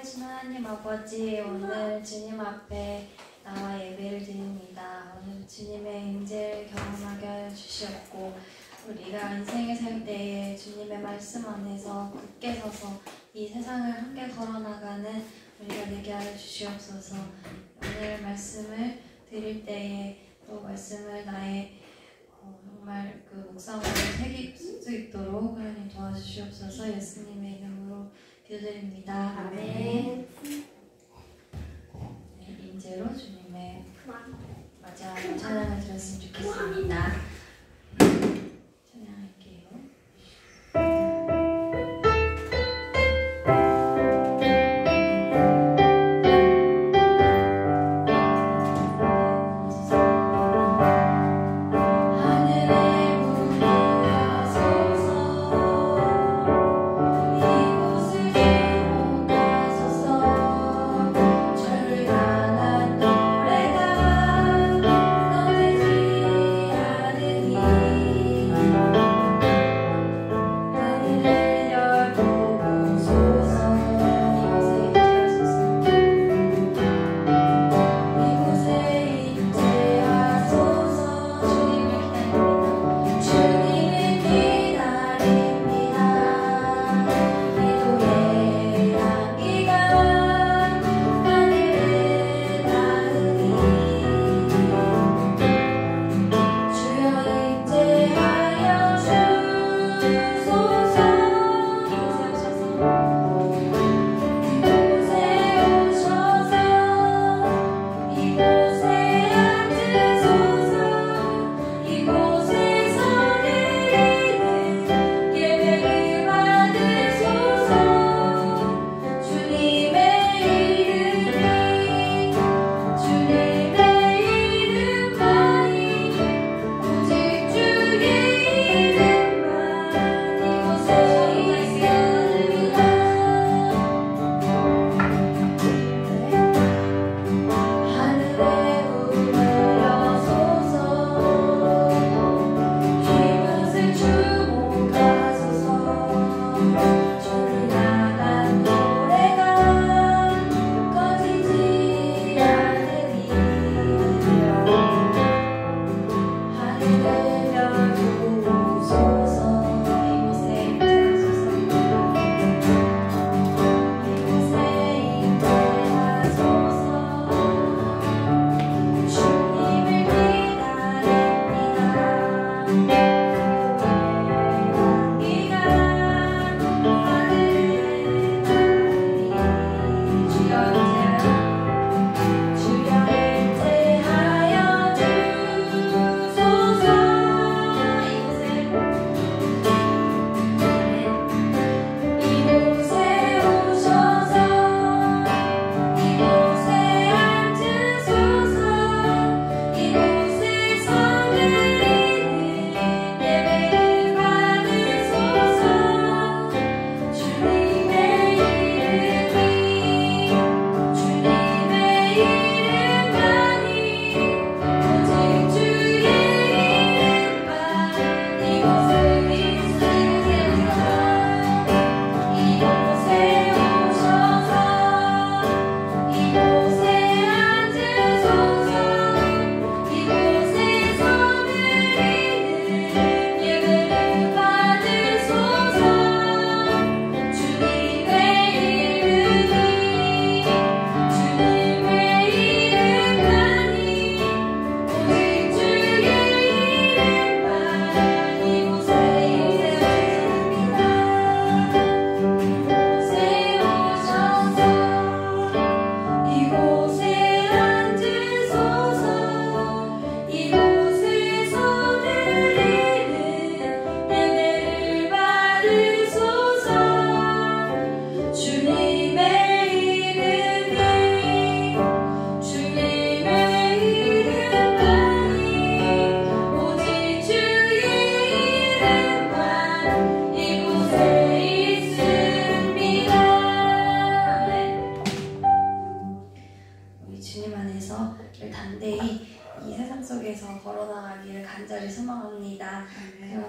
살아계신 하나님 아버지, 오늘 주님 앞에 나와 예배를 드립니다. 오늘 주님의 임재를 경험하게 주시옵고, 우리가 인생을 살 때에 주님의 말씀 안에서 굳게 서서 이 세상을 함께 걸어나가는 우리가 되게 하여 주시옵소서. 오늘 말씀을 드릴 때에 또 말씀을 나의 정말 그 목상으로 새길 수 있도록 하나님 도와주시옵소서. 예수님의 이름으로 기도드립니다. 아멘. 임재로 주님의 맞이하는 찬양을 들었으면 좋겠습니다. 찬양할게요.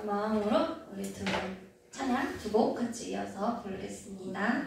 그런 마음으로 우리 찬양 두 곡 같이 이어서 부르겠습니다.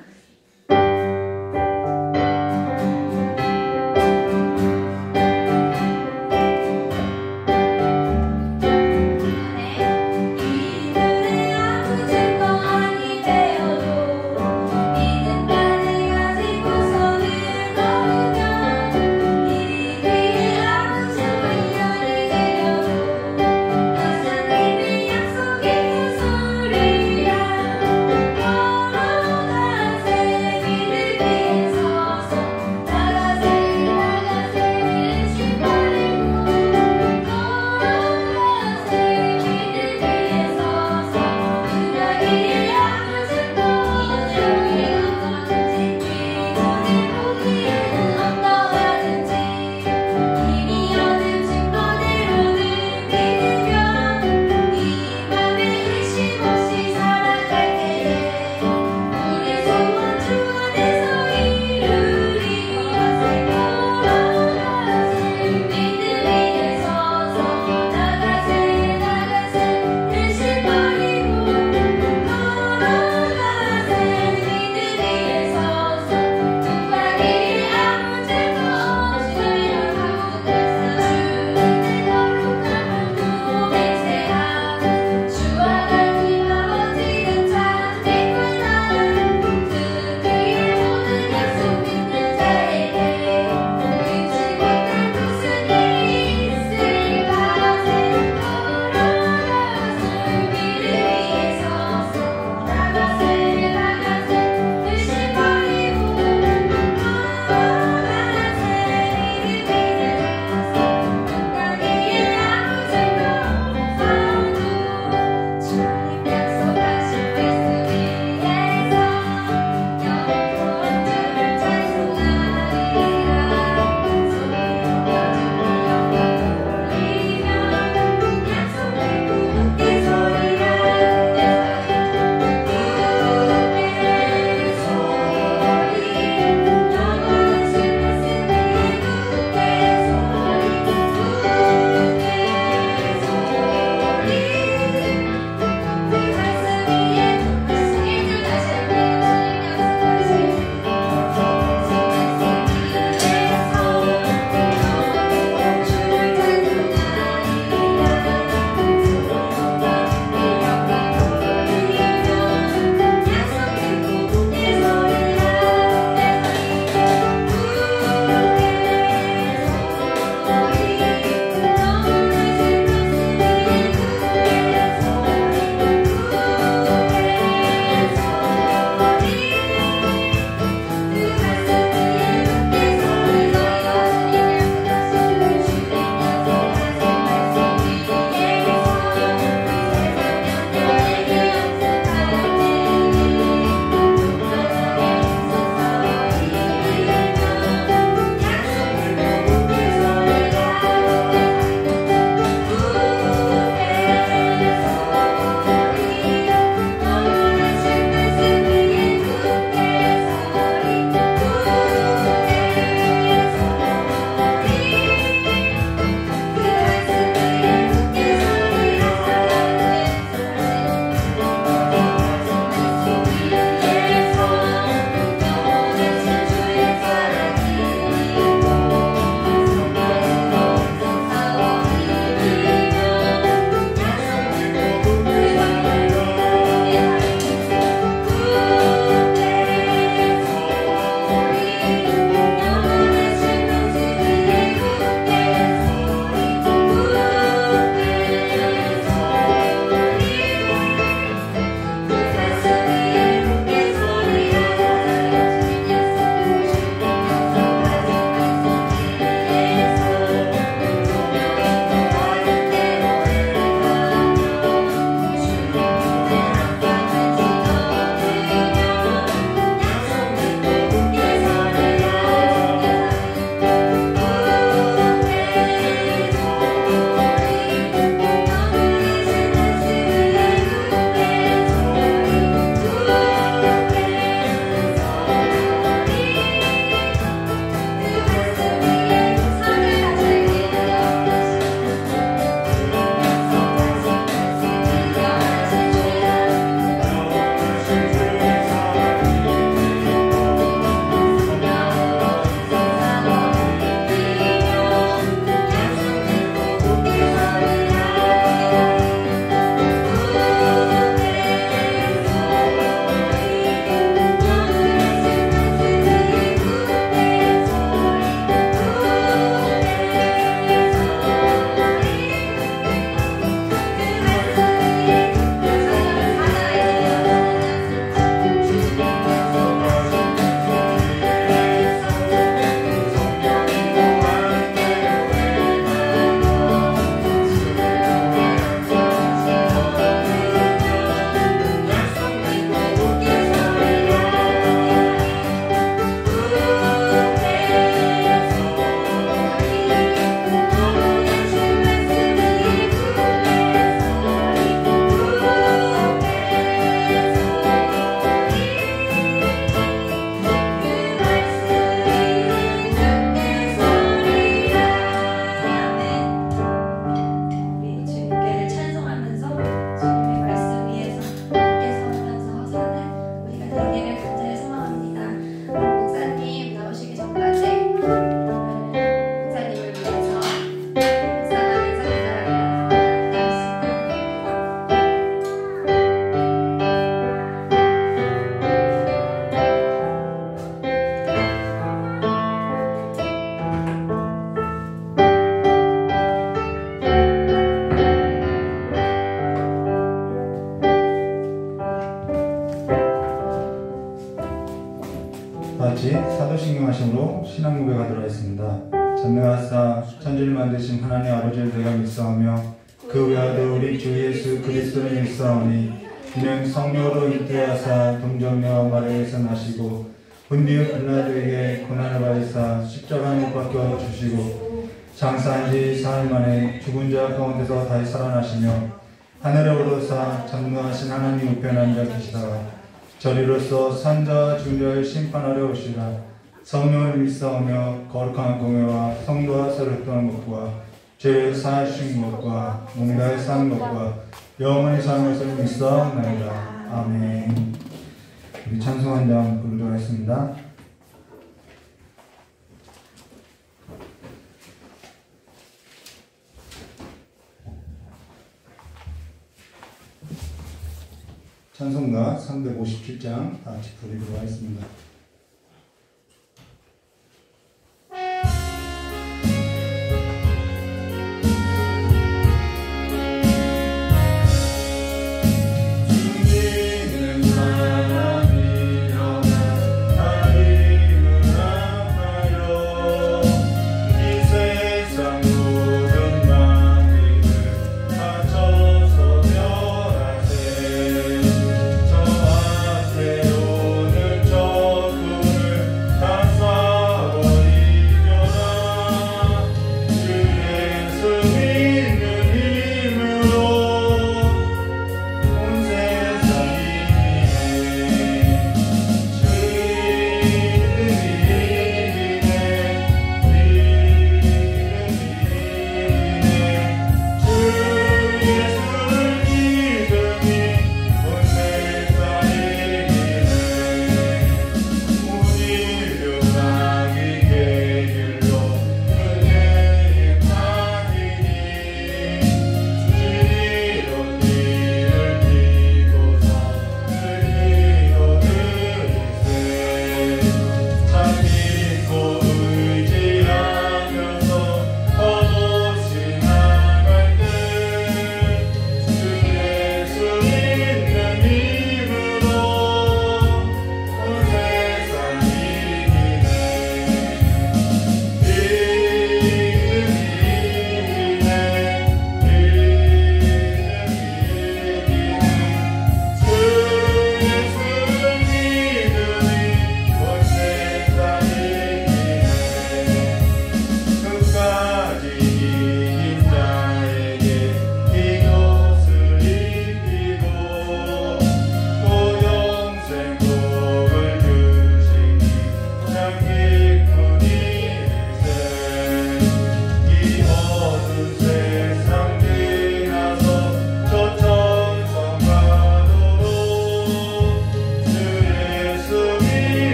같이 사도신경 하심으로 신앙 고백하도록 하겠습니다. 전능하사 천지를 만드신 하나님 아버지를 내가 믿사오며 그 외아들 우리 주 예수 그리스도를 믿사오니 이는 성령으로 잉태하사 동정녀 마리아에서 나시고 본디오 빌라도에게 고난을 받으사 십자가에 못 박혀 주시고 장사한 지 사흘 만에 죽은 자 가운데서 다시 살아나시며 하늘에 오르사 전능하신 하나님 우편에 앉아 계시다가 저리로서 산자와 죽은 자를 심판하려 오시라. 성령을 믿사오며 거룩한 공회와 성도와 서로 떠난 것과 죄를 사하신 것과 몸다에 사는 것과 영원히 사는 것을 믿사옵나이다. 아멘. 우리 찬송 한 장 부르도록 하겠습니다. 찬송가 357장 다 같이 부르도록 하겠습니다. 저 앞에 오는 저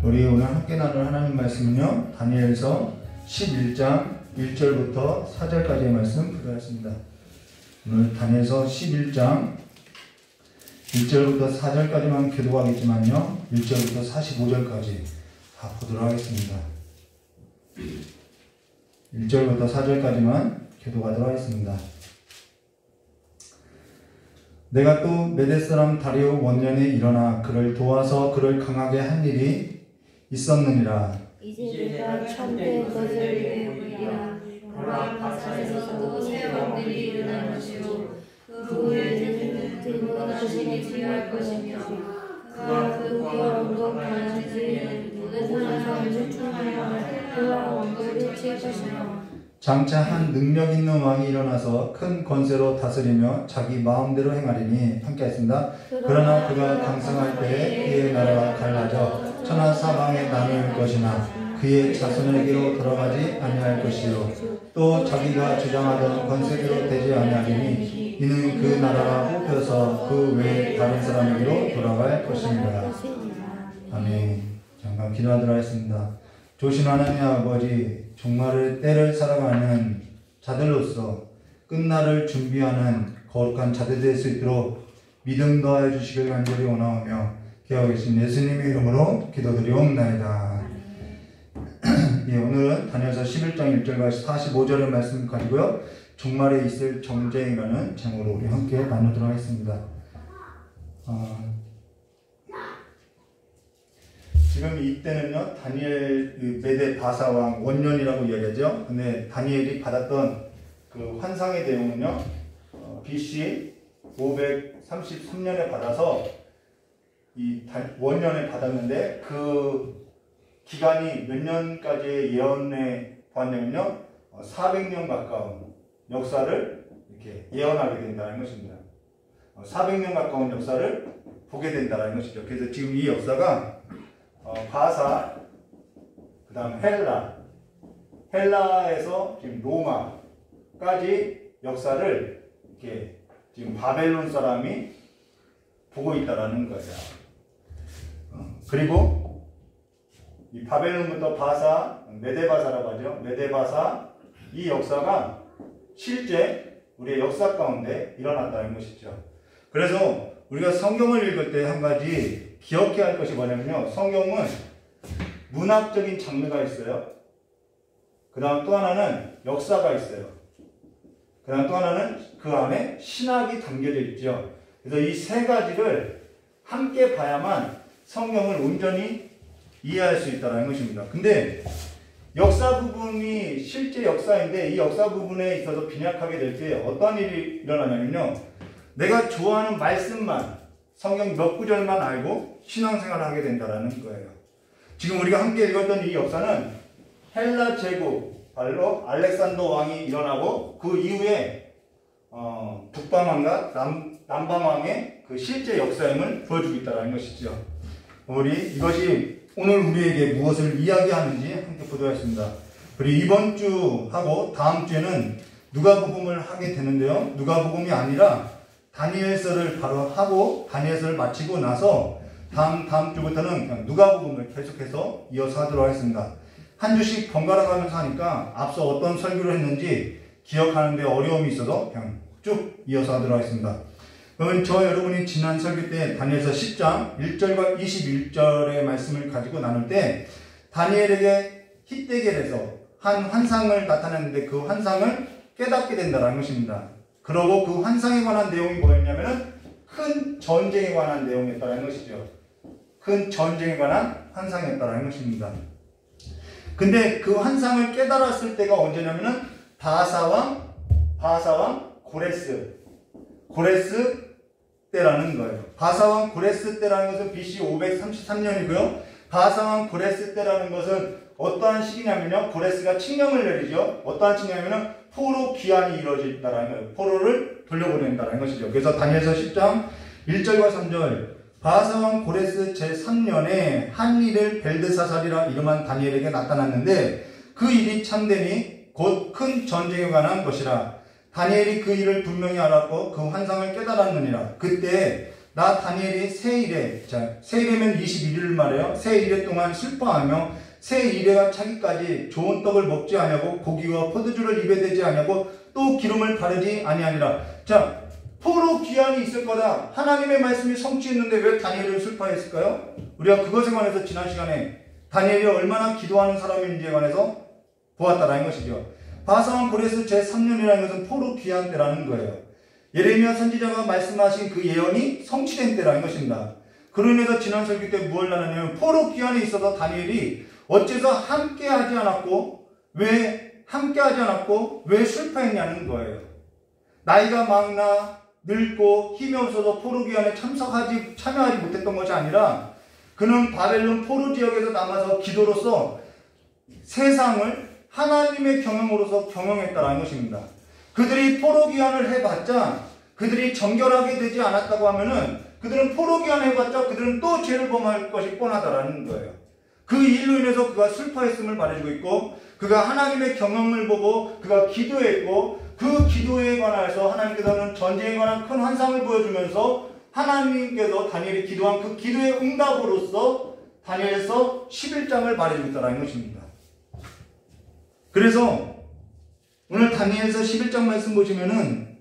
우리 오늘 함께 나눌 하나님 말씀은요, 다니엘서 11장 1절부터 4절까지의 말씀 보도록 오늘 다니엘서 11장 1절부터 4절까지만 교도하겠지만요, 1절부터 45절까지 다 보도록 하겠습니다. 1절부터 4절까지만 교도하도록 하겠습니다. 내가 또 메대 사람 다리오 원년에 일어나 그를 도와서 그를 강하게 한 일이 있었느니라. 이제 내가 참된 것을 내보리라. 보라, 바산에서도 새 왕들이 일어날 것이요 그 후에는 등은 자신이 지할 것이며 그가 그 위와 언덕 가난지는 모든 사람을 충만하여 그와 왕국을 칠 것이며 장차 한 능력 있는 왕이 일어나서 큰 권세로 다스리며 자기 마음대로 행하리니 함께 하겠습니다. 그러나 그가 강성할 때에 그의 나라가 갈라져 천하 사방에 나눌 것이나 그의 자손에게로 돌아가지 아니할 것이요 또 자기가 주장하던 권세대로 되지 아니하리니 이는 그 나라가 뽑혀서 그 외 다른 사람에게로 돌아갈 것입니다. 아멘. 잠깐 기도하도록 하겠습니다. 조신 하나님 아버지, 종말의 때를 살아가는 자들로서 끝날을 준비하는 거룩한 자들 될 수 있도록 믿음 더하여 주시길 간절히 원하오며 기하고 계신 예수님의 이름으로 기도드리옵나이다. 예, 오늘은 다니엘서 11장 1절과 45절의 말씀 가지고요, 종말에 있을 정쟁이라는 제목으로 우리 함께 나누도록 하겠습니다. 지금 이때는요, 다니엘 메대 바사왕 원년이라고 이야기하죠. 근데 다니엘이 받았던 그 환상의 내용은요, BC 533년에 받아서 이 원년에 받았는데 그 기간이 몇 년까지의 예언에 보았냐면요, 400년 가까운 역사를 이렇게 예언하게 된다는 것입니다. 400년 가까운 역사를 보게 된다는 것이죠. 그래서 지금 이 역사가 바사, 그 다음 헬라에서 지금 로마까지 역사를 이렇게 지금 바벨론 사람이 보고 있다라는 거예요. 그리고 이 바벨론부터 바사, 메데바사라고 하죠. 메데바사, 이 역사가 실제 우리의 역사 가운데 일어났다는 것이죠. 그래서 우리가 성경을 읽을 때 한 가지 기억해야 할 것이 뭐냐면요, 성경은 문학적인 장르가 있어요. 그 다음 또 하나는 역사가 있어요. 그 다음 또 하나는 그 안에 신학이 담겨져 있죠. 그래서 이 세 가지를 함께 봐야만 성경을 온전히 이해할 수 있다는 것입니다. 근데 역사 부분이 실제 역사인데 이 역사 부분에 있어서 빈약하게 될 때 어떤 일이 일어나냐면요, 내가 좋아하는 말씀만, 성경 몇 구절만 알고 신앙생활을 하게 된다는 거예요. 지금 우리가 함께 읽었던 이 역사는 헬라 제국, 바로 알렉산더 왕이 일어나고 그 이후에 북방왕과 남방왕의 그 실제 역사임을 보여주고 있다는 것이죠. 이것이 오늘 우리에게 무엇을 이야기하는지 함께 보도록 하겠습니다. 그리고 이번 주하고 다음 주에는 누가복음을 하게 되는데요, 누가복음이 아니라 다니엘서를 바로 하고 다니엘서를 마치고 나서 다음 주부터는 그냥 누가복음을 계속해서 이어서 하도록 하겠습니다. 한 주씩 번갈아 가면서 하니까 앞서 어떤 설교를 했는지 기억하는 데 어려움이 있어서 그냥 쭉 이어서 하도록 하겠습니다. 그러면 여러분이 지난 설교 때 다니엘서 10장 1절과 21절의 말씀을 가지고 나눌 때 다니엘에게 히데겔에서 한 환상을 나타냈는데 그 환상을 깨닫게 된다는 것입니다. 그러고 그 환상에 관한 내용이 뭐였냐면은 큰 전쟁에 관한 내용이었다는 것이죠. 큰 전쟁에 관한 환상이었다는 것입니다. 근데 그 환상을 깨달았을 때가 언제냐면은 바사왕 고레스 때라는 거예요. 바사왕 고레스 때라는 것은 BC 533년이고요. 바사왕 고레스 때라는 것은 어떠한 시기냐면요, 고레스가 칙령을 내리죠. 어떠한 칙령이냐면은 포로 귀환이 이루어진다라는 거예요. 포로를 돌려보낸다는 것이죠. 그래서 다니엘서 10장 1절과 3절, 바사왕 고레스 제3년에 한 일을 벨드사살이라 이름한 다니엘에게 나타났는데 그 일이 참되니 곧 큰 전쟁에 관한 것이라. 다니엘이 그 일을 분명히 알았고 그 환상을 깨달았느니라. 그때 나 다니엘이 새 일에, 자, 새 일에면 21일을 말해요. 새 일에 동안 슬퍼하며 새 일에가 차기까지 좋은 떡을 먹지 아니하고 고기와 포도주를 입에 대지 아니하고 또 기름을 바르지 아니하니라. 자, 포로 귀환이 있을 거다. 하나님의 말씀이 성취했는데 왜 다니엘을 슬퍼했을까요? 우리가 그것에 관해서 지난 시간에 다니엘이 얼마나 기도하는 사람인지에 관해서 보았다라는 것이죠. 바사왕 고레스 제3년이라는 것은 포로 귀환 때라는 거예요. 예레미야 선지자가 말씀하신 그 예언이 성취된 때라는 것입니다. 그로 인해서 지난 설교 때 무엇을 나누냐면 포로 귀환에 있어서 다니엘이 어째서 함께하지 않았고 왜 슬퍼했냐는 거예요. 나이가 많나 늙고 힘이 없어서 포로 귀환에 참여하지 못했던 것이 아니라 그는 바벨론 포로 지역에서 남아서 기도로서 세상을 하나님의 경영으로서 경영했다라는 것입니다. 그들이 포로 귀환을 해봤자 그들이 정결하게 되지 않았다고 하면은 그들은 포로 귀환을 해봤자 그들은 또 죄를 범할 것이 뻔하다라는 거예요. 그 일로 인해서 그가 슬퍼했음을 말해주고 있고 그가 하나님의 경영을 보고 그가 기도했고 그 기도에 관해서 하나님께서는 전쟁에 관한 큰 환상을 보여주면서 하나님께서 다니엘이 기도한 그 기도의 응답으로서 다니엘서 11장을 말해주고 있다는 것입니다. 그래서 오늘 다니엘서 11장 말씀 보시면은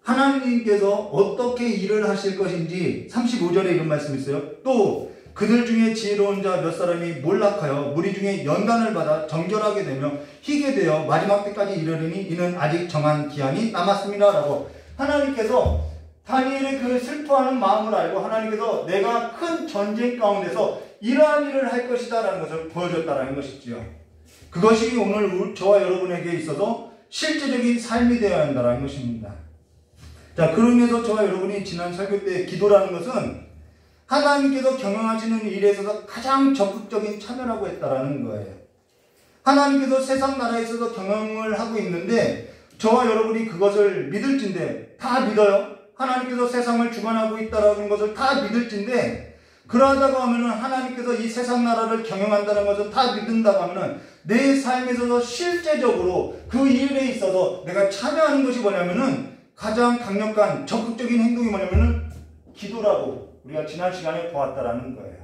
하나님께서 어떻게 일을 하실 것인지 35절에 이런 말씀이 있어요. 또 그들 중에 지혜로운 자 몇 사람이 몰락하여 무리 중에 연단을 받아 정결하게 되며 희게 되어 마지막 때까지 이르리니 이는 아직 정한 기한이 남았습니다 라고 하나님께서 다니엘의 그 슬퍼하는 마음을 알고 하나님께서 내가 큰 전쟁 가운데서 이러한 일을 할 것이다 라는 것을 보여줬다라는 것이지요. 그것이 오늘 저와 여러분에게 있어서 실제적인 삶이 되어야 한다는 것입니다. 자, 그로 인해서 저와 여러분이 지난 설교 때 기도라는 것은 하나님께서 경영하시는 일에 있어서 가장 적극적인 참여라고 했다라는 거예요. 하나님께서 세상 나라에 있어서 경영을 하고 있는데 저와 여러분이 그것을 믿을진데 다 믿어요. 하나님께서 세상을 주관하고 있다라는 것을 다 믿을진데 그러하다고 하면은 하나님께서 이 세상 나라를 경영한다는 것을 다 믿는다고 하면은 내 삶에 있어서 실제적으로 그 일에 있어서 내가 참여하는 것이 뭐냐면은 가장 강력한 적극적인 행동이 뭐냐면은 기도라고 우리가 지난 시간에 보았다라는 거예요.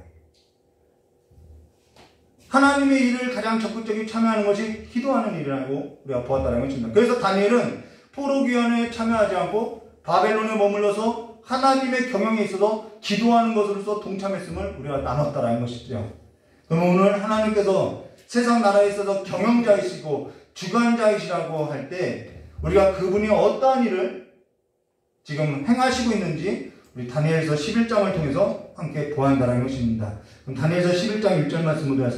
하나님의 일을 가장 적극적으로 참여하는 것이 기도하는 일이라고 우리가 보았다는 것입니다. 그래서 다니엘은 포로귀환에 참여하지 않고 바벨론에 머물러서 하나님의 경영에 있어서 기도하는 것으로서 동참했음을 우리가 나눴다라는 것이죠. 그럼 오늘 하나님께서 세상 나라에 있어서 경영자이시고 주관자이시라고 할 때 우리가 그분이 어떠한 일을 지금 행하시고 있는지 우리 다니엘서 11장을 통해서 함께 보아한다는 것입니다. 그럼 다니엘서 11장 1절 말씀 보도록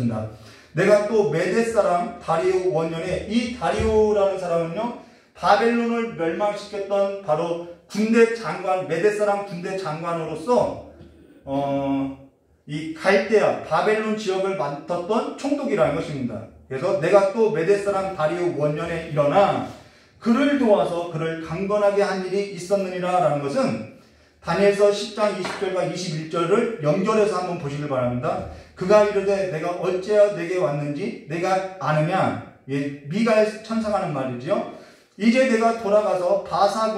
내가 또 메대 사람 다리오 원년에 이 다리오라는 사람은요 바벨론을 멸망시켰던 바로 군대 장관 메대 사람 군대 장관으로서 이 갈대아 바벨론 지역을 맡았던 총독이라는 것입니다. 그래서 내가 또 메대 사람 다리오 원년에 일어나 그를 도와서 그를 강건하게 한 일이 있었느니라 라는 것은 다니엘서 10장 20절과 21절을 연결해서 한번 보시길 바랍니다. 그가 이르되 내가 어찌하여 내게 왔는지 내가 아느냐. 미가엘 천사가 하는 말이죠. 이제 내가 돌아가서 바사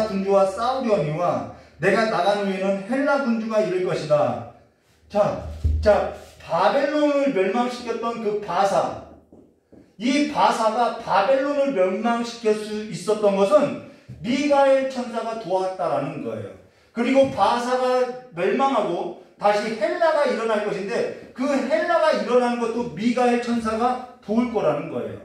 군주와 싸우려니와 내가 나간 후에는 헬라 군주가 이를 것이다. 자, 바벨론을 멸망시켰던 그 바사. 이 바사가 바벨론을 멸망시킬 수 있었던 것은 미가엘 천사가 도왔다라는 거예요. 그리고 바사가 멸망하고 다시 헬라가 일어날 것인데 그 헬라가 일어나는 것도 미가엘 천사가 도울 거라는 거예요.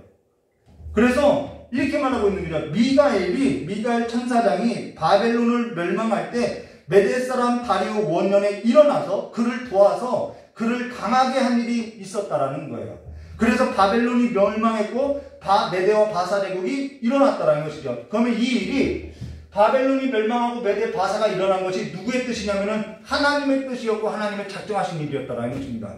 그래서 이렇게 말하고 있는 거죠. 미가엘 천사장이 바벨론을 멸망할 때 메대 사람 다리오 원년에 일어나서 그를 도와서 그를 강하게 한 일이 있었다라는 거예요. 그래서 바벨론이 멸망했고 메대와 바사 제국이 일어났다라는 것이죠. 그러면 이 일이 바벨론이 멸망하고 메대 바사가 일어난 것이 누구의 뜻이냐면은 하나님의 뜻이었고 하나님의 작정하신 일이었다라는 것입니다.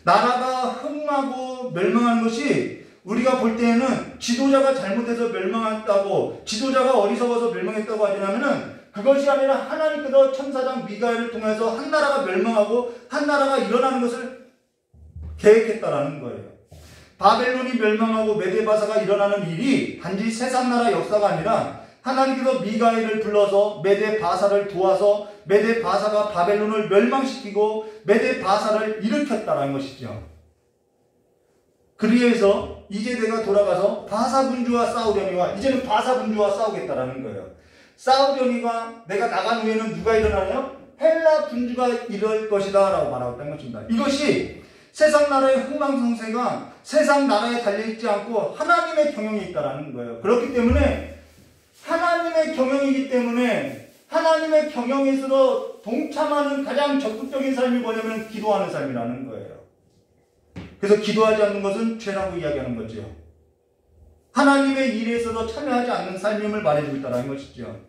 나라가 흥하고 멸망하는 것이 우리가 볼 때에는 지도자가 잘못해서 멸망했다고 지도자가 어리석어서 멸망했다고 하지만은 그것이 아니라 하나님께서 천사장 미가엘을 통해서 한 나라가 멸망하고 한 나라가 일어나는 것을 계획했다라는 거예요. 바벨론이 멸망하고 메데바사가 일어나는 일이 단지 세상 나라 역사가 아니라 하나님께서 미가엘을 불러서 메대 바사를 도와서 메대 바사가 바벨론을 멸망시키고 메대 바사를 일으켰다는 것이죠. 그리해서 이제 내가 돌아가서 바사 군주와 싸우려니와 이제는 바사 군주와 싸우겠다라는 거예요. 싸우려니와 내가 나간 후에는 누가 일어나냐? 헬라 군주가 이럴 것이다 라고 말하고 있다는 것입니다. 이것이 세상 나라의 흥망성쇠가 세상 나라에 달려있지 않고 하나님의 경영이 있다는 거예요. 그렇기 때문에 하나님의 경영이기 때문에 하나님의 경영에서 동참하는 가장 적극적인 삶이 뭐냐면 기도하는 삶이라는 거예요. 그래서 기도하지 않는 것은 죄라고 이야기하는 거죠. 하나님의 일에 있어서 참여하지 않는 삶임을 말해주고 있다는 것이죠.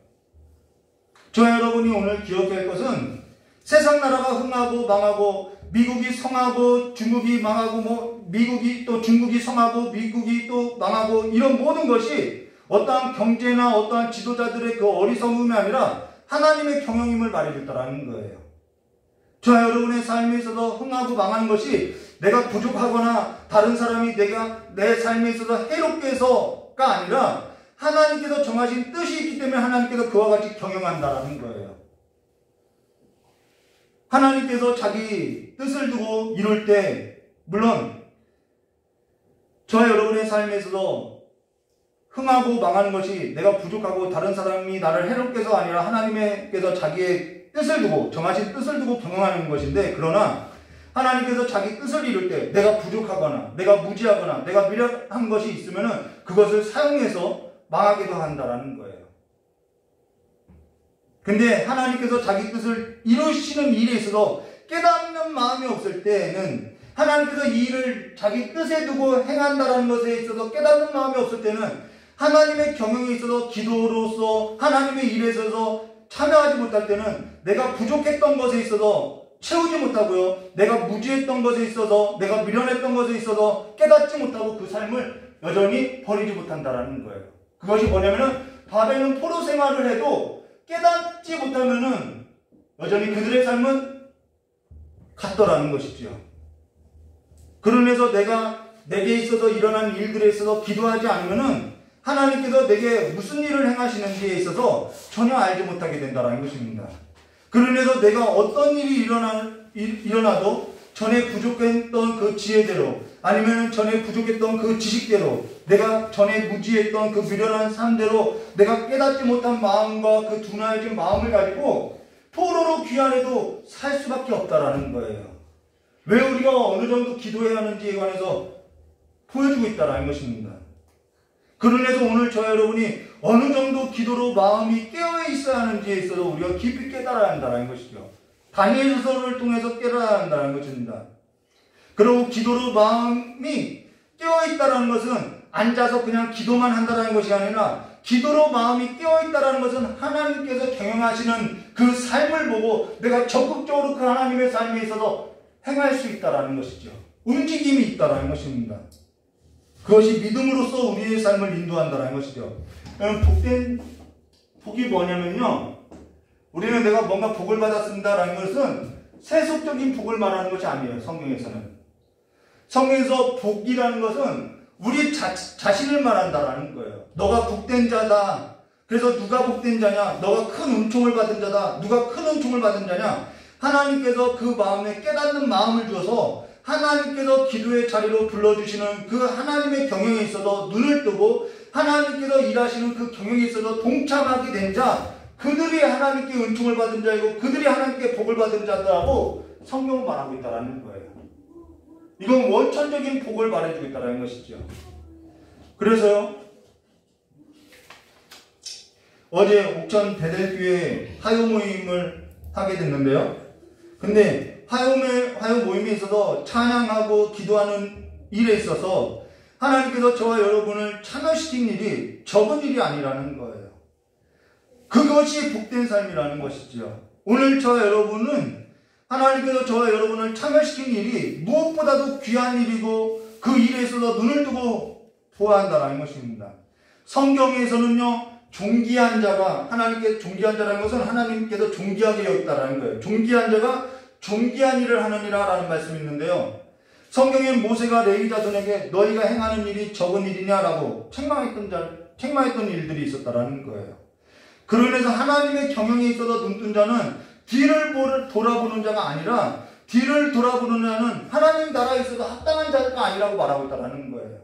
저와 여러분이 오늘 기억해야 할 것은 세상 나라가 흥하고 망하고 미국이 성하고 중국이 망하고 미국이 또 중국이 성하고 미국이 또 망하고 이런 모든 것이 어떠한 경제나 어떠한 지도자들의 그 어리석음이 아니라 하나님의 경영임을 말해줬다라는 거예요. 저와 여러분의 삶에 있어서 흥하고 망하는 것이 내가 부족하거나 다른 사람이 내 삶에 있어서 해롭게 해서가 아니라 하나님께서 정하신 뜻이 있기 때문에 하나님께서 그와 같이 경영한다라는 거예요. 하나님께서 자기 뜻을 두고 이룰 때 물론 저와 여러분의 삶에 있어서 흥하고 망하는 것이 내가 부족하고 다른 사람이 나를 해롭게 해서가 아니라 하나님께서 자기의 뜻을 두고 정하신 뜻을 두고 경영하는 것인데 그러나 하나님께서 자기 뜻을 이룰 때 내가 부족하거나 내가 무지하거나 내가 미련한 것이 있으면은 그것을 사용해서 망하기도 한다라는 거예요. 근데 하나님께서 자기 뜻을 이루시는 일에 있어서 깨닫는 마음이 없을 때는 하나님께서 이 일을 자기 뜻에 두고 행한다라는 것에 있어서 깨닫는 마음이 없을 때는 하나님의 경영에 있어서 기도로서 하나님의 일에 있어서 참여하지 못할 때는 내가 부족했던 것에 있어서 채우지 못하고요. 내가 무지했던 것에 있어서 내가 미련했던 것에 있어서 깨닫지 못하고 그 삶을 여전히 버리지 못한다라는 거예요. 그것이 뭐냐면은 바벨론 포로 생활을 해도 깨닫지 못하면은 여전히 그들의 삶은 같더라는 것이죠. 그러면서 내게 있어서 일어난 일들에 있어서 기도하지 않으면은 하나님께서 내게 무슨 일을 행하시는지에 있어서 전혀 알지 못하게 된다는 것입니다. 그러면서 내가 어떤 일이 일어나도 전에 부족했던 그 지혜대로 아니면 전에 부족했던 그 지식대로 내가 전에 무지했던 그 미련한 삶대로 내가 깨닫지 못한 마음과 그 둔화해진 마음을 가지고 포로로 귀환해도 살 수밖에 없다라는 거예요. 왜 우리가 어느 정도 기도해야 하는지에 관해서 보여주고 있다라는 것입니다. 그러면서 오늘 저 여러분이 어느 정도 기도로 마음이 깨어 있어야 하는지에 있어서 우리가 깊이 깨달아야 한다는 것이죠. 다니엘서를 통해서 깨달아야 한다는 것입니다. 그리고 기도로 마음이 깨어 있다는 것은 앉아서 그냥 기도만 한다는 것이 아니라 기도로 마음이 깨어 있다는 것은 하나님께서 경영하시는 그 삶을 보고 내가 적극적으로 그 하나님의 삶에 있어서 행할 수 있다는 것이죠. 움직임이 있다는 것입니다. 그것이 믿음으로써 우리의 삶을 인도한다는 것이죠. 복이 뭐냐면요. 우리는 내가 뭔가 복을 받았습니다라는 것은 세속적인 복을 말하는 것이 아니에요. 성경에서는. 성경에서 복이라는 것은 우리 자신을 말한다라는 거예요. 너가 복된 자다. 그래서 누가 복된 자냐? 너가 큰 은총을 받은 자다. 누가 큰 은총을 받은 자냐? 하나님께서 그 마음에 깨닫는 마음을 주어서 하나님께서 기도의 자리로 불러주시는 그 하나님의 경영에 있어서 눈을 뜨고 하나님께서 일하시는 그 경영에 있어서 동참하게 된 자, 그들이 하나님께 은총을 받은 자이고 그들이 하나님께 복을 받은 자들하고 성경은 말하고 있다는 거예요. 이건 원천적인 복을 말해주고 있다는 것이죠. 그래서요, 어제 옥천 베델교회 화요 모임을 하게 됐는데요. 근데 화요 모임에 있어서 찬양하고 기도하는 일에 있어서 하나님께서 저와 여러분을 참여시킨 일이 적은 일이 아니라는 거예요. 그것이 복된 삶이라는 것이죠. 오늘 저와 여러분은 하나님께서 저와 여러분을 참여시킨 일이 무엇보다도 귀한 일이고 그 일에 있어서 눈을 뜨고 보아야 한다는 것입니다. 성경에서는요, 존귀한 자가 하나님께 존귀한 자라는 것은 하나님께서 존귀하게 여겼다라는 거예요. 존귀한 자가 존귀한 일을 하느니라 라는 말씀이 있는데요. 성경에 모세가 레위 자손에게 너희가 행하는 일이 적은 일이냐라고 책망했던 일들이 있었다라는 거예요. 그로 인해서 하나님의 경영에 있어서 눈뜬 자는 뒤를 돌아보는 자가 아니라 뒤를 돌아보는 자는 하나님 나라에 있어서 합당한 자가 아니라고 말하고 있다는 거예요.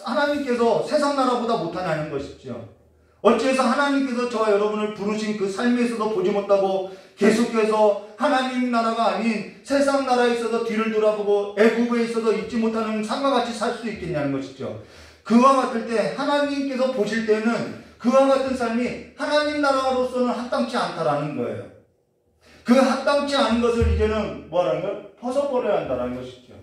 하나님께서 세상 나라보다 못하냐는 것이죠. 어찌해서 하나님께서 저와 여러분을 부르신 그 삶에 있어서 보지 못하고 계속해서 하나님 나라가 아닌 세상 나라에 있어서 뒤를 돌아보고 애굽에 있어서 잊지 못하는 삶과 같이 살 수 있겠냐는 것이죠. 그와 같을 때 하나님께서 보실 때는 그와 같은 삶이 하나님 나라로서는 합당치 않다라는 거예요. 그 합당치 않은 것을 이제는 뭐라는 걸? 벗어버려야 한다는 것이죠.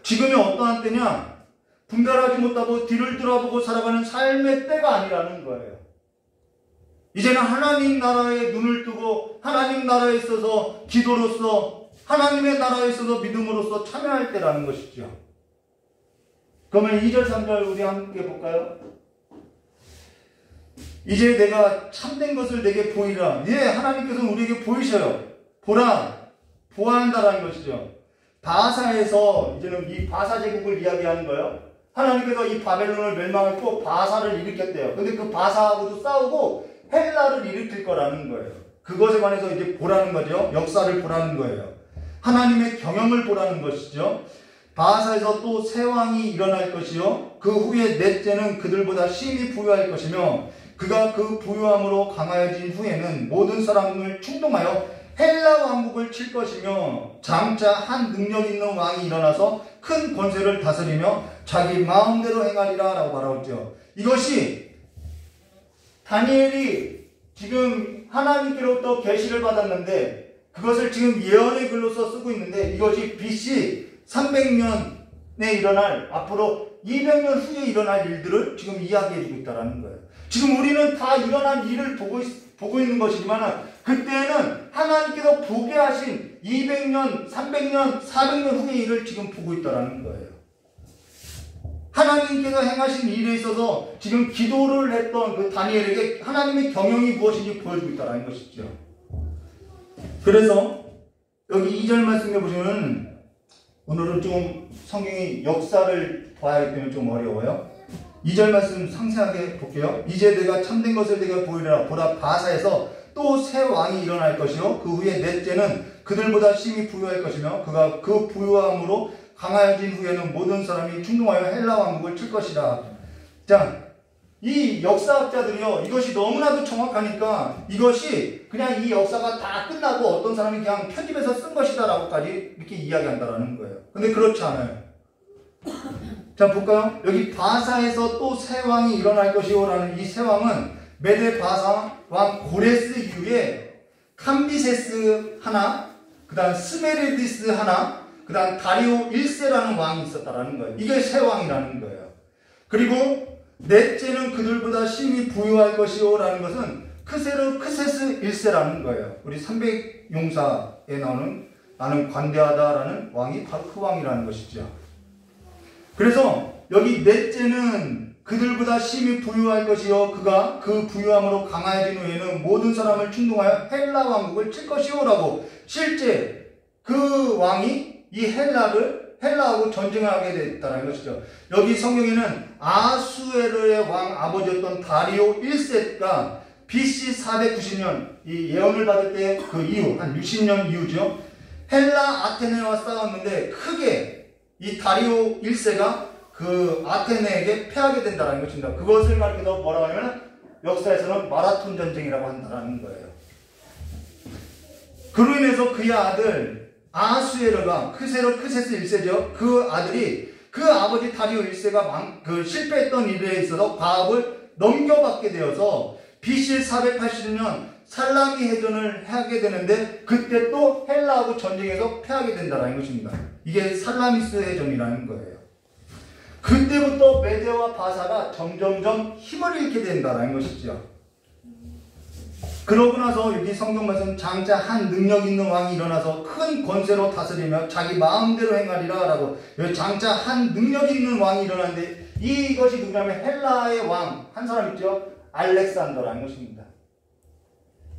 지금이 어떠한 때냐? 분별하지 못하고 뒤를 돌아보고 살아가는 삶의 때가 아니라는 거예요. 이제는 하나님 나라에 눈을 뜨고 하나님 나라에 있어서 기도로서 하나님의 나라에 있어서 믿음으로서 참여할 때라는 것이죠. 그러면 2절 3절 우리 함께 볼까요? 이제 내가 참된 것을 내게 보이라. 예, 하나님께서는 우리에게 보이셔요. 보라, 보아한다라는 것이죠. 바사에서 이제는 이 바사 제국을 이야기하는 거예요. 하나님께서 이 바벨론을 멸망했고 바사를 일으켰대요. 근데 그 바사하고도 싸우고 헬라를 일으킬 거라는 거예요. 그것에 관해서 이제 보라는 거죠. 역사를 보라는 거예요. 하나님의 경영을 보라는 것이죠. 바사에서 또 새 왕이 일어날 것이요. 그 후에 넷째는 그들보다 심히 부유할 것이며 그가 그 부유함으로 강하여진 후에는 모든 사람을 충동하여 헬라 왕국을 칠 것이며 장차 한 능력 있는 왕이 일어나서 큰 권세를 다스리며 자기 마음대로 행하리라 라고 말하고 있죠. 이것이 다니엘이 지금 하나님께로부터 계시를 받았는데 그것을 지금 예언의 글로서 쓰고 있는데 이것이 BC 300년에 일어날 앞으로 200년 후에 일어날 일들을 지금 이야기해주고 있다는 거예요. 지금 우리는 다 일어난 일을 보고 있는 것이지만 그때는 하나님께서 보게 하신 200년, 300년, 400년 후의 일을 지금 보고 있다는 거예요. 하나님께서 행하신 일에 있어서 지금 기도를 했던 그 다니엘에게 하나님의 경영이 무엇인지 보여주고 있다는 것이죠. 그래서 여기 2절 말씀해 보시면 오늘은 좀 성경이 역사를 봐야 하기 때문에 좀 어려워요. 2절 말씀 상세하게 볼게요. 이제 내가 참된 것을 내가 보이리라. 보라, 바사에서 또 새 왕이 일어날 것이요. 그 후에 넷째는 그들보다 심히 부유할 것이며 그가 그 부유함으로 강하여진 후에는 모든 사람이 충동하여 헬라 왕국을 칠 것이다. 자, 이 역사학자들이요, 이것이 너무나도 정확하니까 이것이 그냥 이 역사가 다 끝나고 어떤 사람이 그냥 편집해서 쓴 것이다라고까지 이렇게 이야기한다라는 거예요. 근데 그렇지 않아요. 자, 볼까요? 여기 바사에서 또 새 왕이 일어날 것이오라는 이 새 왕은 메데 바사 왕 고레스 이후에 캄비세스 하나, 그 다음 스메르디스 하나, 그 다음 다리오 1세라는 왕이 있었다라는 거예요. 이게 새 왕이라는 거예요. 그리고 넷째는 그들보다 심히 부유할 것이오라는 것은 크세스 1세라는 거예요. 우리 300용사에 나오는 나는 관대하다라는 왕이 바로 그 왕이라는 것이죠. 그래서 여기 넷째는 그들보다 심히 부유할 것이요 그가 그 부유함으로 강하여진 후에는 모든 사람을 충동하여 헬라 왕국을 칠 것이오라고 실제 그 왕이 이 헬라하고 전쟁을 하게 됐다는 것이죠. 여기 성경에는 아수에르의 왕 아버지였던 다리오 1세가 BC 490년 이 예언을 받을 때 그 이후 한 60년 이후죠. 헬라 아테네와 싸웠는데 크게 이 다리오 1세가 그 아테네에게 패하게 된다는 것입니다. 그것을 가리켜서 뭐라고 하냐면 역사에서는 마라톤 전쟁이라고 한다는 거예요. 그로 인해서 그의 아들 아수에르가 크세스 1세죠. 그 아들이 그 아버지 다리오 1세가 실패했던 일에 있어서 과업을 넘겨받게 되어서 BC 480년 살라미 해전을 하게 되는데 그때 또 헬라하고 전쟁에서 패하게 된다는 것입니다. 이게 살라미스 해전이라는 거예요. 그때부터 메데와 바사가 점점점 힘을 잃게 된다는 것이죠. 그러고 나서 여기 성경 말씀 장차 한 능력 있는 왕이 일어나서 큰 권세로 다스리며 자기 마음대로 행하리라 라고 여기 장차 한 능력 있는 왕이 일어나는데 이것이 누구냐면 헬라의 왕 한 사람 있죠. 알렉산더라는 것입니다.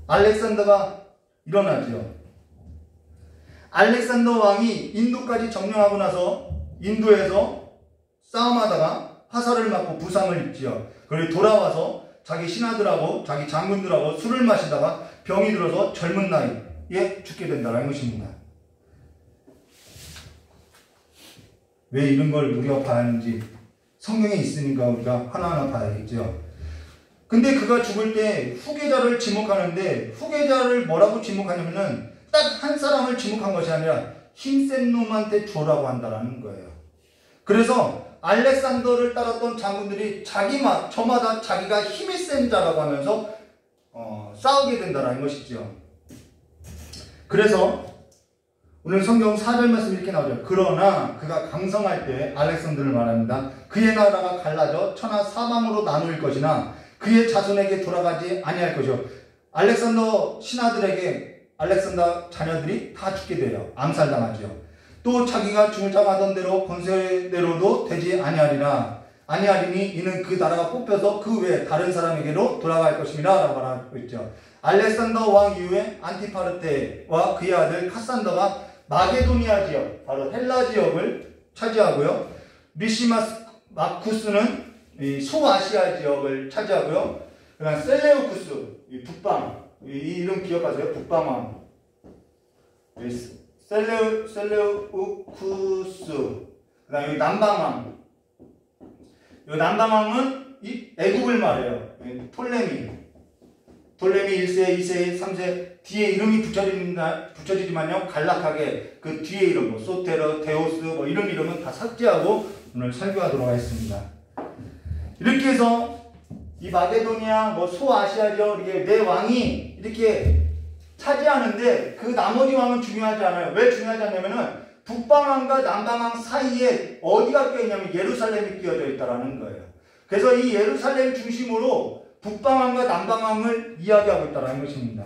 알렉산더가 일어나죠. 알렉산더 왕이 인도까지 점령하고 나서 인도에서 싸움하다가 화살을 맞고 부상을 입지요. 그리고 돌아와서 자기 신하들하고 자기 장군들하고 술을 마시다가 병이 들어서 젊은 나이에 죽게 된다는 것입니다. 왜 이런 걸 우리가 봐야 하는지 성경에 있으니까 우리가 하나하나 봐야겠죠. 근데 그가 죽을 때 후계자를 지목하는데 후계자를 뭐라고 지목하냐면은 딱 한 사람을 지목한 것이 아니라 힘센 놈한테 줘라고 한다는 거예요. 그래서 알렉산더를 따랐던 장군들이 저마다 자기가 힘이 센 자라고 하면서 싸우게 된다는 것이죠. 그래서 오늘 성경 4절 말씀 이렇게 나오죠. 그러나 그가 강성할 때 알렉산더를 말합니다. 그의 나라가 갈라져 천하 사방으로 나누일 것이나 그의 자손에게 돌아가지 아니할 것이요. 알렉산더 신하들에게 알렉산더 자녀들이 다 죽게 돼요. 암살당하죠. 또 자기가 주장하던 대로 권세대로도 되지 아니하리니 이는 그 나라가 뽑혀서 그 외에 다른 사람에게로 돌아갈 것입니다 라고 말하고 있죠. 알렉산더 왕 이후에 안티파르테와 그의 아들 카산더가 마게도니아 지역, 바로 헬라 지역을 차지하고요. 리시마쿠스는 소아시아 지역을 차지하고요. 그다음 셀레우쿠스, 북방, 이 이름 기억하세요? 북방왕. 셀레우쿠스. 그다음 여기 남방왕. 이 남방왕은 이 애국을 말해요. 톨레미 1세, 2세, 3세 뒤에 이름이 붙여지지만요. 간략하게 그 뒤에 이름, 뭐 소테르, 데오스 뭐 이런 이름은 다 삭제하고 오늘 설교하도록 하겠습니다. 이렇게 해서 이 마게도니아, 소아시아 지역 이게 네 왕이 이렇게 차지하는데 그 나머지 왕은 중요하지 않아요. 왜 중요하지 않냐면은 북방왕과 남방왕 사이에 어디가 껴있냐면 예루살렘이 끼어져 있다라는 거예요. 그래서 이 예루살렘 중심으로 북방왕과 남방왕을 이야기하고 있다는 것입니다.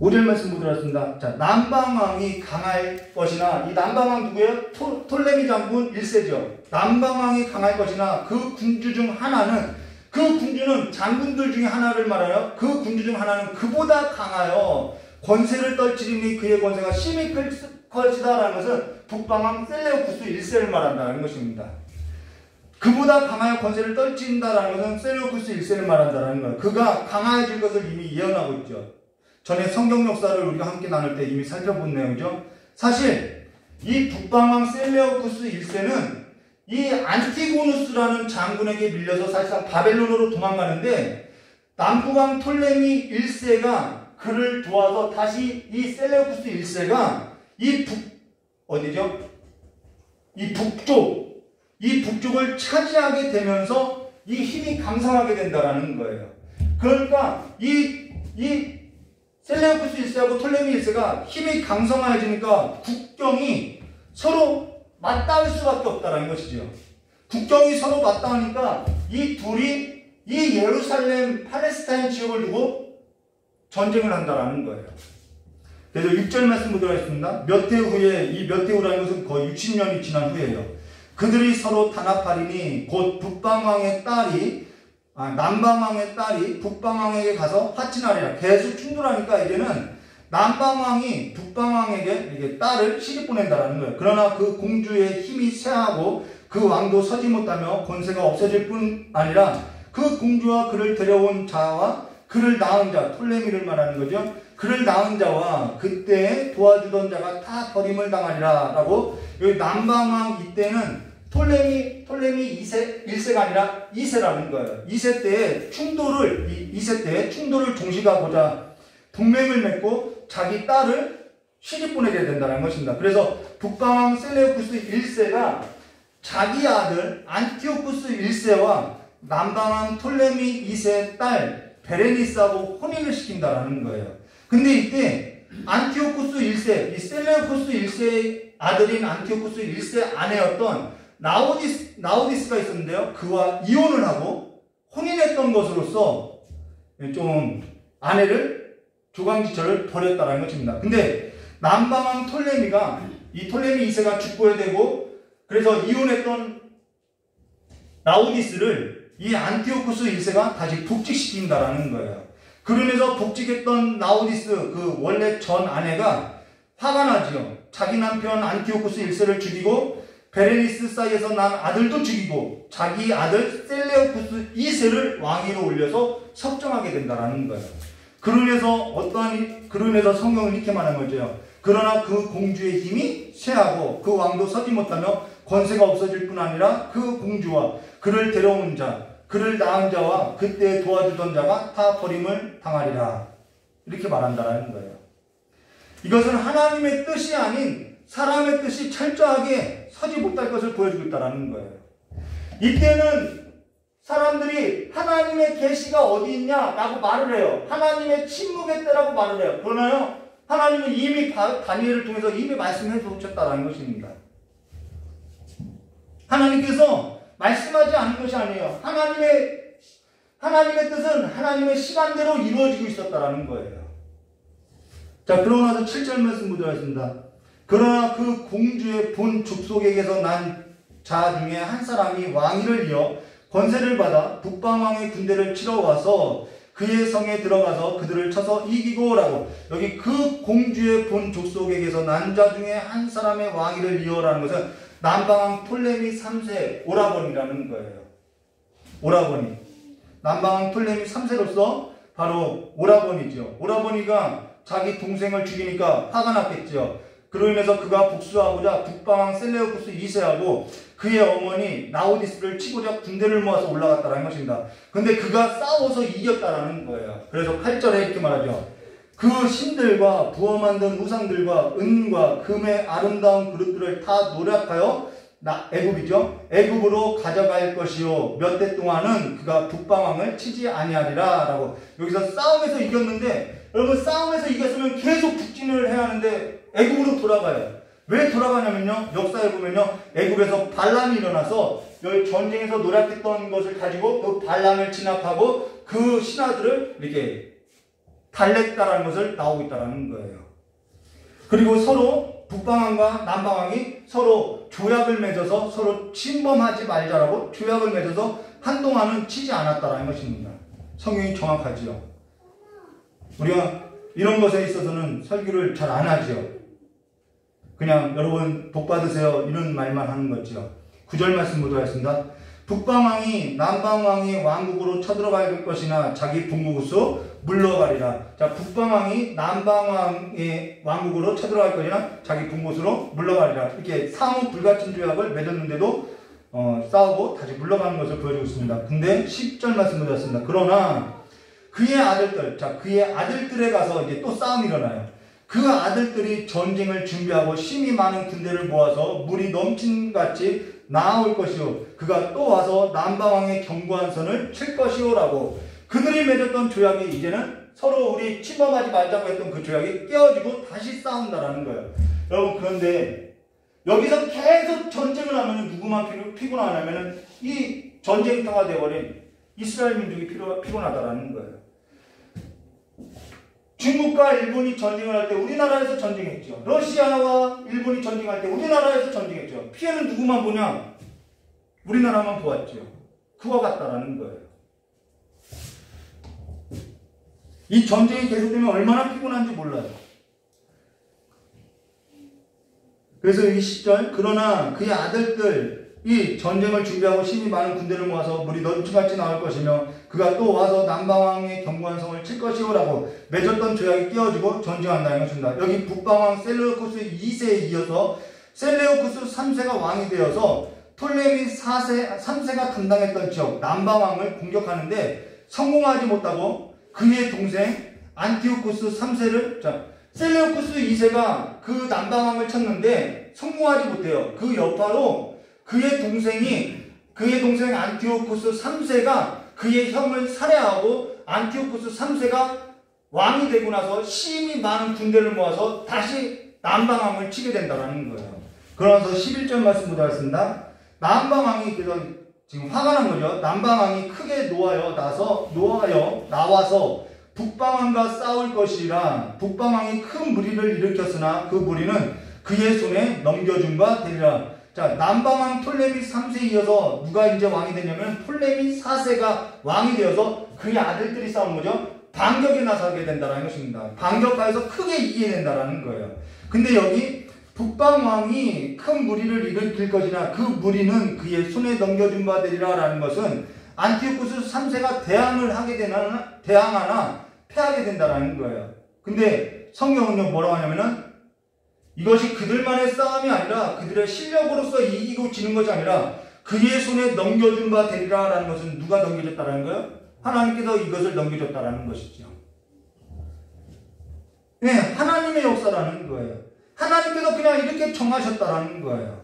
5절 말씀 보도록 자, 남방왕이 강할 것이나 이 남방왕 누구예요? 톨레미 장군 1세죠. 남방왕이 강할 것이나 그 군주 중 하나는 그 군주는 장군들 중에 하나를 말하여 그 군주 중 하나는 그보다 강하여 권세를 떨치리니 그의 권세가 심히 클 것이다 라는 것은 북방왕 셀레우쿠스 1세를 말한다는 것입니다. 그보다 강하여 권세를 떨친다라는 것은 셀레우쿠스 1세를 말한다는 거예요. 그가 강해질 것을 이미 예언하고 있죠. 전에 성경 역사를 우리가 함께 나눌 때 이미 살펴본 내용이죠. 사실 이 북방왕 셀레우쿠스 1세는 이 안티고누스라는 장군에게 밀려서 사실상 바벨론으로 도망가는데 남북왕 톨레미 1세가 그를 도와서 다시 이 셀레우쿠스 1세가 이 북쪽을 차지하게 되면서 이 힘이 강성하게 된다라는 거예요. 그러니까 이 셀레우쿠스 1세하고 톨레미 1세가 힘이 강성해지니까 국경이 서로 맞닿을 수밖에 없다는 것이죠. 국경이 서로 맞닿으니까 이 둘이 이 예루살렘 팔레스타인 지역을 두고 전쟁을 한다는 거예요. 그래서 6절 말씀 보도록 하겠습니다. 몇 해 후에, 이 몇 해 후라는 것은 거의 60년이 지난 후에요. 그들이 서로 단합하리니 곧 남방왕의 딸이 북방왕에게 가서 화친하리라. 계속 충돌하니까 이제는 남방왕이 북방왕에게 이게 딸을 시집 보낸다라는 거예요. 그러나 그 공주의 힘이 쇠하고 그 왕도 서지 못하며 권세가 없어질 뿐 아니라 그 공주와 그를 데려온 자와 그를 낳은 자, 톨레미를 말하는 거죠. 그를 낳은 자와 그때 도와주던 자가 다 버림을 당하리라 라고, 여기 남방왕 이때는 톨레미 1세가 아니라 2세라는 거예요. 2세 때의 충돌을 종식하고자 동맹을 맺고 자기 딸을 시집 보내게 된다는 것입니다. 그래서 북방왕 셀레우쿠스 1세가 자기 아들 안티오쿠스 1세와 남방왕 톨레미 2세의 딸 베레니스하고 혼인을 시킨다라는 거예요. 근데 이때 안티오쿠스 1세, 이 셀레우쿠스 1세의 아들인 안티오쿠스 1세 아내였던 나우디스가 있었는데요. 그와 이혼을 하고 혼인했던 것으로서 좀 아내를 조강지처를 버렸다라는 것입니다. 근데 남방왕 톨레미가 이 톨레미 2세가 죽고야 되고 그래서 이혼했던 나우디스를 이 안티오쿠스 1세가 다시 복직시킨다라는 거예요. 그러면서 복직했던 나우디스 그 원래 전 아내가 화가 나지요. 자기 남편 안티오쿠스 1세를 죽이고 베레니스 사이에서 난 아들도 죽이고 자기 아들 셀레우쿠스 2세를 왕위로 올려서 석정하게 된다라는 거예요. 그로 인해서 성경은 이렇게 말한 거죠. 그러나 그 공주의 힘이 쇠하고 그 왕도 서지 못하며 권세가 없어질 뿐 아니라 그 공주와 그를 데려온 자, 그를 낳은 자와 그때 도와주던 자가 다 버림을 당하리라. 이렇게 말한다라는 거예요. 이것은 하나님의 뜻이 아닌 사람의 뜻이 철저하게 서지 못할 것을 보여주고 있다는 거예요. 이때는 사람들이 하나님의 계시가 어디 있냐라고 말을 해요. 하나님의 침묵의 때라고 말을 해요. 그러나요, 하나님은 이미 다니엘을 통해서 이미 말씀해 주셨다는 것입니다. 하나님께서 말씀하지 않은 것이 아니에요. 하나님의 뜻은 하나님의 시간대로 이루어지고 있었다는 거예요. 자, 그러고 나서 7절 말씀 보도록 그러나 그 공주의 본 족속에게서 난 자 중에 한 사람이 왕위를 이어 권세를 받아 북방왕의 군대를 치러 와서 그의 성에 들어가서 그들을 쳐서 이기고라고, 여기 그 공주의 본 족속에게서 난 자 중에 한 사람의 왕위를 이어라는 것은 남방왕 톨레미 3세 오라버니라는 거예요. 오라버니. 남방왕 톨레미 3세로서 바로 오라버니죠. 오라버니가 자기 동생을 죽이니까 화가 났겠죠. 그로 인해서 그가 복수하고자 북방왕 셀레우쿠스 2세하고 그의 어머니 나우디스를 치고자 군대를 모아서 올라갔다라는 것입니다. 근데 그가 싸워서 이겼다라는 거예요. 그래서 8절에 이렇게 말하죠. 그 신들과 부어 만든 우상들과 은과 금의 아름다운 그릇들을 다 노략하여 애굽이죠. 애굽으로 가져갈 것이요 몇 대 동안은 그가 북방왕을 치지 아니하리라 라고. 여기서 싸움에서 이겼는데, 여러분 싸움에서 이겼으면 계속 북진을 해야 하는데 애굽으로 돌아가요. 왜 돌아가냐면요, 역사에 보면요, 애굽에서 반란이 일어나서 여기 전쟁에서 노략했던 것을 가지고 그 반란을 진압하고 그 신하들을 이렇게 달랬다라는 것을 나오고 있다는 거예요. 그리고 서로 북방왕과 남방왕이 서로 조약을 맺어서 서로 침범하지 말자라고 조약을 맺어서 한동안은 치지 않았다라는 것입니다. 성경이 정확하지요. 우리가 이런 것에 있어서는 설교를 잘 안 하지요. 그냥 여러분 복 받으세요 이런 말만 하는 거죠. 9절 말씀 보도록 하겠습니다. 북방왕이 남방왕의 왕국으로 쳐들어갈 것이나 자기 분국으로 물러가리라. 자, 북방왕이 남방왕의 왕국으로 쳐들어갈 것이나 자기 분국으로 물러가리라. 이렇게 사무 불가침 조약을 맺었는데도 싸우고 다시 물러가는 것을 보여주고 있습니다. 근데 10절 말씀 보도록 하겠습니다. 그러나 그의 아들들, 자, 그의 아들들에 가서 이제 또 싸움이 일어나요. 그 아들들이 전쟁을 준비하고 심히 많은 군대를 모아서 물이 넘친같이 나아올 것이요 그가 또 와서 남방왕의 견고한 선을 칠 것이요라고. 그들이 맺었던 조약이 이제는 서로 우리 침범하지 말자고 했던 그 조약이 깨어지고 다시 싸운다라는 거예요. 여러분, 그런데 여기서 계속 전쟁을 하면 누구만 피곤하냐면 이 전쟁터가 되어버린 이스라엘 민족이 피곤하다라는 거예요. 중국과 일본이 전쟁을 할 때 우리나라에서 전쟁했죠. 러시아와 일본이 전쟁할 때 우리나라에서 전쟁했죠. 피해는 누구만 보냐? 우리나라만 보았죠. 그와 같다라는 거예요. 이 전쟁이 계속되면 얼마나 피곤한지 몰라요. 그래서 이 10절, 그러나 그의 아들들이 전쟁을 준비하고 심히 많은 군대를 모아서 물이 넘치같이 나올 것이며 그가 또 와서 남방왕의 견고한 성을 칠 것이오라고 맺었던 조약이 깨어지고 전쟁한다는 것입니다. 여기 북방왕 셀레우쿠스 2세에 이어서 셀레우쿠스 3세가 왕이 되어서 톨레미 3세가 담당했던 지역 남방왕을 공격하는데 성공하지 못하고 그의 동생 안티오쿠스 3세를, 자, 셀레우쿠스 2세가 그 남방왕을 쳤는데 성공하지 못해요. 그 여파로 그의 동생 안티오쿠스 3세가 그의 형을 살해하고 안티오쿠스 3세가 왕이 되고 나서 심히 많은 군대를 모아서 다시 남방왕을 치게 된다는 거예요. 그러면서 11절 말씀 보도록 하겠습니다. 남방왕이 그래서 지금 화가 난 거죠. 남방왕이 크게 나와서 북방왕과 싸울 것이라. 북방왕이 큰 무리를 일으켰으나 그 무리는 그의 손에 넘겨준 바 되리라. 자, 남방왕 톨레미 3세에 이어서 누가 이제 왕이 되냐면 톨레미 4세가 왕이 되어서 그의 아들들이 싸우는 거죠. 반격에 나서게 된다는 것입니다. 반격하여서 크게 이기게 된다는 거예요. 근데 여기 북방왕이 큰 무리를 일으킬 것이나 그 무리는 그의 손에 넘겨준 바 되리라 라는 것은 안티오코스 3세가 대항하나 패하게 된다라는 거예요. 근데 성경은요 뭐라고 하냐면은 이것이 그들만의 싸움이 아니라 그들의 실력으로서 이기고 지는 것이 아니라 그의 손에 넘겨준 바 되리라 라는 것은 누가 넘겨줬다라는 거예요? 하나님께서 이것을 넘겨줬다라는 것이죠. 네, 하나님의 역사라는 거예요. 하나님께서 그냥 이렇게 정하셨다라는 거예요.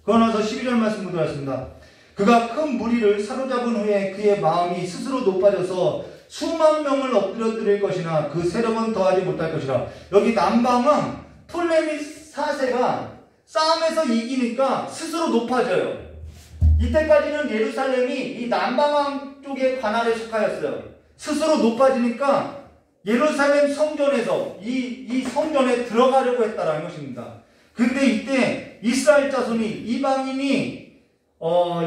그러나서 12절 말씀 보도록 하겠습니다. 그가 큰 무리를 사로잡은 후에 그의 마음이 스스로 높아져서 수만 명을 엎드려뜨릴 것이나 그 세력은 더하지 못할 것이라. 여기 남방왕 톨레미 4세가 싸움에서 이기니까 스스로 높아져요. 이때까지는 예루살렘이 이 남방왕 쪽의 관할에 속하였어요. 스스로 높아지니까 예루살렘 성전에서 이 성전에 들어가려고 했다라는 것입니다. 근데 이때 이스라엘 자손이 이방인이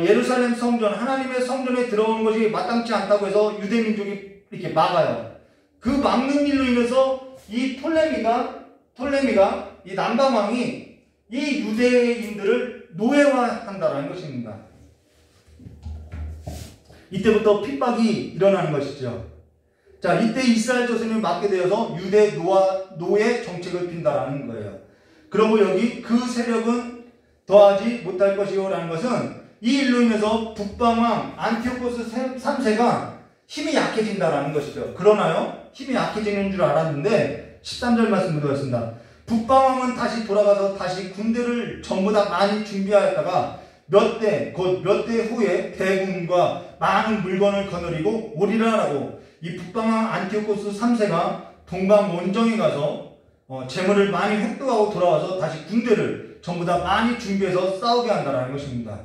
예루살렘 성전 하나님의 성전에 들어오는 것이 마땅치 않다고 해서 유대 민족이 이렇게 막아요. 그 막는 일로 인해서 이 톨레미가 이 남방왕이 이 유대인들을 노예화한다라는 것입니다. 이때부터 핍박이 일어나는 것이죠. 자, 이때 이스라엘 자손이 맡게 되어서 유대 노예 정책을 핀다라는 거예요. 그리고 여기 그 세력은 더하지 못할 것이요 라는 것은 이 일로 인해서 북방왕 안티오코스 3세가 힘이 약해진다라는 것이죠. 그러나요? 힘이 약해지는 줄 알았는데 13절 말씀 보겠습니다. 북방왕은 다시 돌아가서 다시 군대를 전부 다 많이 준비하였다가 몇 대 후에 대군과 많은 물건을 거느리고 오리라라고 이 북방왕 안티오코스 3세가 동방 원정에 가서 재물을 많이 획득하고 돌아와서 다시 군대를 전부 다 많이 준비해서 싸우게 한다는 것입니다.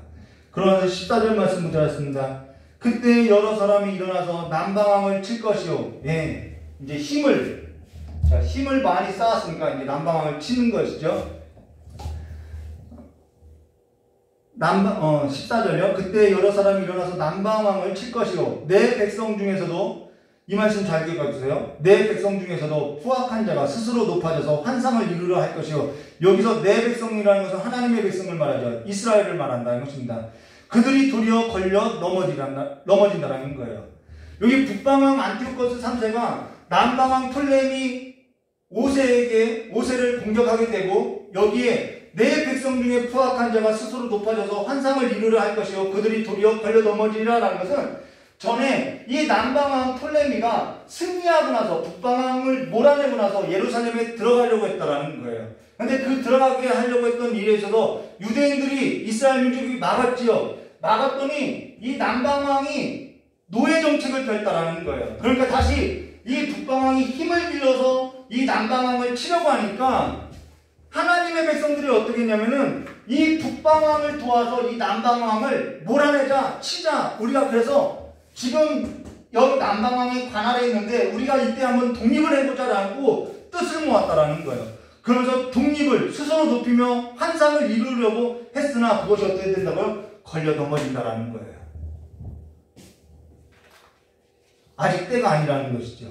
그러나 14절 말씀 보겠습니다. 그때 여러 사람이 일어나서 남방왕을 칠 것이요. 예, 이제 힘을 많이 쌓았으니까 이제 남방왕을 치는 것이죠. 14절요. 그때 여러 사람이 일어나서 남방왕을 칠 것이요. 내 백성 중에서도 이 말씀 잘 기억해 주세요. 내 백성 중에서도 후악한 자가 스스로 높아져서 환상을 이루려 할 것이요. 여기서 내 백성이라는 것은 하나님의 백성을 말하죠. 이스라엘을 말한다는 것입니다. 그들이 도리어 걸려 넘어진다는 거예요. 여기 북방왕 안티오코스 3세가 남방왕 톨레미 5세를 공격하게 되고 여기에 내 백성 중에 후악한 자가 스스로 높아져서 환상을 이루려 할 것이요. 그들이 도리어 걸려 넘어지리라는 것은 전에 이 남방왕 톨레미가 승리하고 나서 북방왕을 몰아내고 나서 예루살렘에 들어가려고 했다라는 거예요. 근데 그 들어가게 하려고 했던 일에 있어서 유대인들이 이스라엘 민족이 막았더니 이 남방왕이 노예 정책을 펼다라는 거예요. 그러니까 다시 이 북방왕이 힘을 빌려서 이 남방왕을 치려고 하니까 하나님의 백성들이 어떻게 했냐면은 이 북방왕을 도와서 이 남방왕을 몰아내자, 치자. 우리가 그래서 지금 여기 남방왕이 관할에 있는데 우리가 이때 한번 독립을 해보자라고 뜻을 모았다라는 거예요. 그러면서 독립을 스스로 높이며 환상을 이루려고 했으나 그것이 어떻게 된다고요? 걸려 넘어진다라는 거예요. 아직 때가 아니라는 것이죠.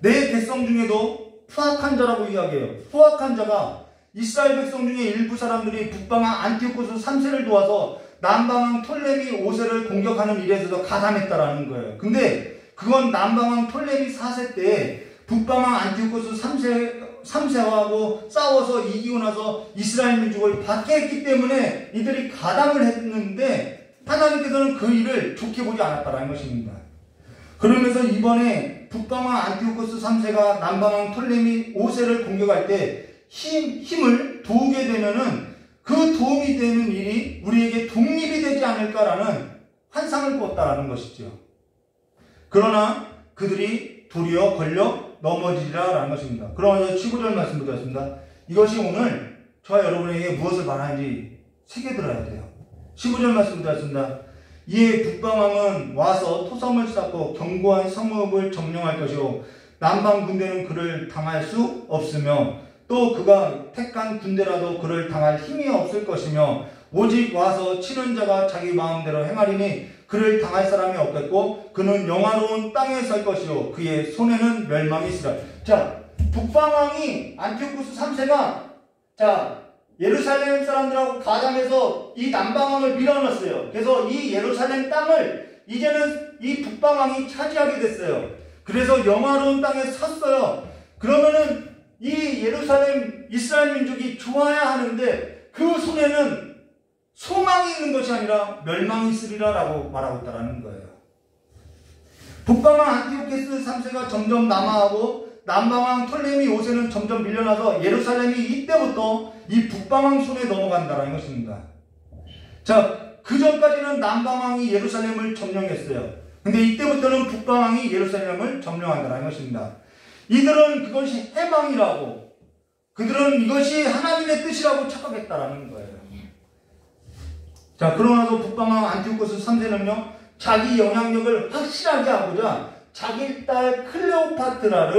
내 백성 중에도 후악한 자라고 이야기해요. 후악한 자가 이스라엘 백성 중에 일부 사람들이 북방왕 안티오코스 3세를 도와서 남방왕 톨레미 5세를 공격하는 일에 있어서 가담했다라는 거예요. 근데 그건 남방왕 톨레미 4세 때 북방왕 안티오코스 3세하고 싸워서 이기고 나서 이스라엘 민족을 박해했기 때문에 이들이 가담을 했는데 하나님께서는 그 일을 좋게 보지 않았다라는 것입니다. 그러면서 이번에 북방왕 안티오코스 3세가 남방왕 톨레미 5세를 공격할 때 힘을 도우게 되면은 그 도움이 되는 일이 우리에게 독립이 되지 않을까라는 환상을 꿨다라는 것이죠. 그러나 그들이 도리어 걸려 넘어지리라라는 것입니다. 그러면서 15절 말씀 드렸습니다. 이것이 오늘 저와 여러분에게 무엇을 말하는지 새겨들어야 돼요. 15절 말씀 드렸습니다. 이에 북방왕은 와서 토성을 쌓고 견고한 성읍을 점령할 것이요 남방 군대는 그를 당할 수 없으며 또 그가 택한 군대라도 그를 당할 힘이 없을 것이며 오직 와서 치는 자가 자기 마음대로 행하리니 그를 당할 사람이 없겠고 그는 영화로운 땅에 설 것이요 그의 손에는 멸망이 있으라. 자, 북방왕이 안티오코스 3세가 예루살렘 사람들하고 가담해서 이 남방왕을 밀어넣었어요. 그래서 이 예루살렘 땅을 이제는 이 북방왕이 차지하게 됐어요. 그래서 영화로운 땅에 섰어요. 그러면은 이 예루살렘 이스라엘 민족이 좋아야 하는데 그 손에는 소망이 있는 것이 아니라 멸망이 있으리라 라고 말하고 있다는 거예요. 북방왕 안티오코스 3세가 점점 남하하고 남방왕 톨레미 5세는 점점 밀려나서 예루살렘이 이때부터 이 북방왕 손에 넘어간다는 것입니다. 자, 그 전까지는 남방왕이 예루살렘을 점령했어요. 근데 이때부터는 북방왕이 예루살렘을 점령한다는 것입니다. 이들은 그것이 해방이라고, 그들은 이것이 하나님의 뜻이라고 착각했다라는 거예요. 자, 그러나서 북방왕 안티오코스 3세는요, 자기 영향력을 확실하게 하고자 자기 딸 클레오파트라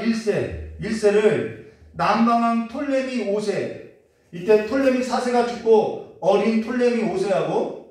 1세를 남방왕 톨레미 5세, 이때 톨레미 4세가 죽고 어린 톨레미 5세하고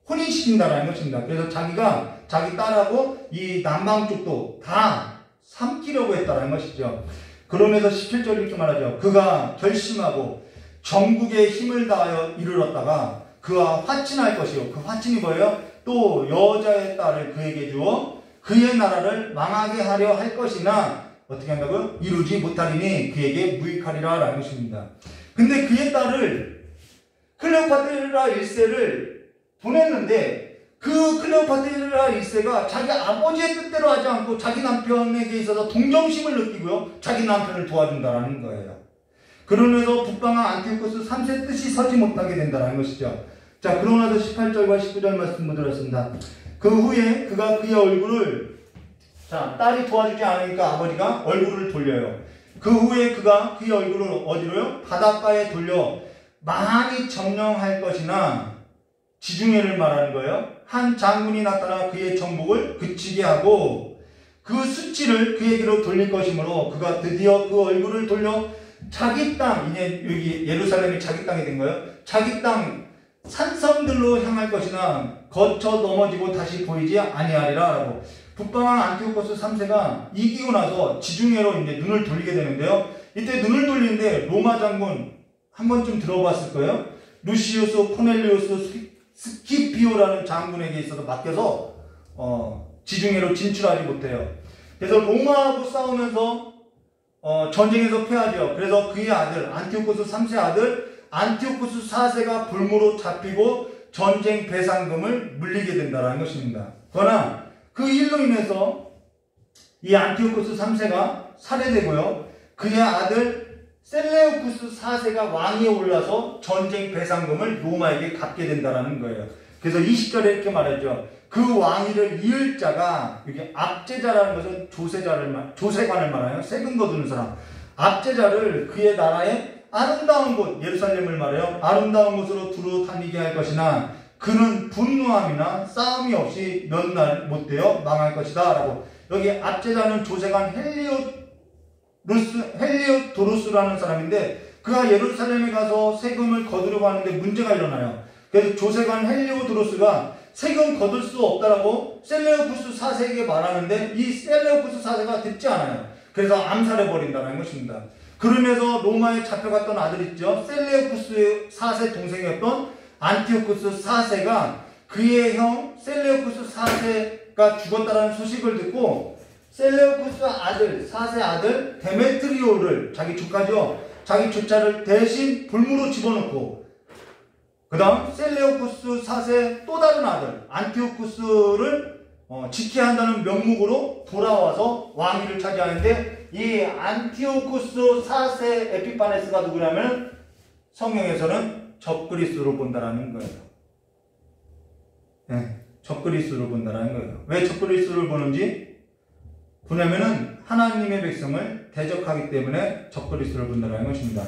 혼인시킨다는 것입니다. 그래서 자기가 자기 딸하고 이 남방 쪽도 다 삼키려고 했다는 것이죠. 그러면서 17절 이렇게 말하죠. 그가 결심하고 전국에 힘을 다하여 이르렀다가 그와 화친할 것이요. 그 화친이 뭐예요? 또 여자의 딸을 그에게 주어 그의 나라를 망하게 하려 할 것이나 어떻게 한다고요? 이루지 못하리니 그에게 무익하리라 라는 것입니다. 근데 그의 딸을 클레오파트라 1세를 보냈는데 그 클레오파트라 1세가 자기 아버지의 뜻대로 하지 않고 자기 남편에게 있어서 동정심을 느끼고요. 자기 남편을 도와준다는 거예요. 그러면서 북방왕 안티오코스 3세 뜻이 서지 못하게 된다는 것이죠. 자, 그러고 나서 18절과 19절 말씀 보도록 그 후에 그가 그의 얼굴을, 자, 딸이 도와주지 않으니까 아버지가 얼굴을 돌려요. 그 후에 그가 그의 얼굴을 어디로요? 바닷가에 돌려 많이 점령할 것이나, 지중해를 말하는 거예요. 한 장군이 나타나 그의 정복을 그치게 하고 그 수치를 그에게로 돌릴 것이므로 그가 드디어 그 얼굴을 돌려 자기 땅, 이제 여기 예루살렘이 자기 땅이 된 거예요. 자기 땅 산성들로 향할 것이나 거쳐 넘어지고 다시 보이지 아니하리라 라고. 북방왕 안티오코스 3세가 이기고 나서 지중해로 이제 눈을 돌리게 되는데요. 이때 눈을 돌리는데 로마 장군 한 번쯤 들어봤을 거예요. 루시우스 코넬리우스 스키피오라는 장군에게 있어서 맡겨서 지중해로 진출하지 못해요. 그래서 로마하고 싸우면서 전쟁에서 패하죠. 그래서 그의 아들 안티오코스 3세 아들 안티오코스 4세가 불모로 잡히고 전쟁 배상금을 물리게 된다는 것입니다. 그러나 그 일로 인해서 이 안티오코스 3세가 살해되고요. 그의 아들 셀레우쿠스 4세가 왕위에 올라서 전쟁 배상금을 로마에게 갚게 된다는 거예요. 그래서 20절에 이렇게 말하죠. 그 왕위를 이을 자가, 이게 압제자라는 것은 조세관을 말하요. 세금 거두는 사람. 압제자를 그의 나라의 아름다운 곳, 예루살렘을 말해요. 아름다운 곳으로 두루 다니게 할 것이나 그는 분노함이나 싸움이 없이 몇 날 못 되어 망할 것이다 라고. 여기 압제자는 조세관 헬리오도루스라는 사람인데 그가 예루살렘에 가서 세금을 거두려고 하는데 문제가 일어나요. 그래서 조세관 헬리오도루스가 세금 거둘 수 없다라고 셀레우쿠스 4세에게 말하는데 이 셀레우쿠스 4세가 듣지 않아요. 그래서 암살해버린다는 것입니다. 그러면서 로마에 잡혀갔던 아들 있죠. 셀레우쿠스 4세 동생이었던 안티오코스 4세가 그의 형 셀레우쿠스 4세가 죽었다는 소식을 듣고 셀레우쿠스 아들, 4세 아들 데메트리오를, 자기 조카죠. 자기 조카를 대신 불무로 집어넣고 그 다음 셀레우쿠스 4세 또 다른 아들 안티오코스를 지켜야 한다는 명목으로 돌아와서 왕위를 차지하는데 이 안티오코스 4세 에피파네스가 누구냐면 성경에서는 적그리스도로 본다라는 거예요. 네, 적그리스도로 본다라는 거예요. 왜 적그리스도를 보는지 보냐면은 하나님의 백성을 대적하기 때문에 적그리스도를 본다라는 것입니다.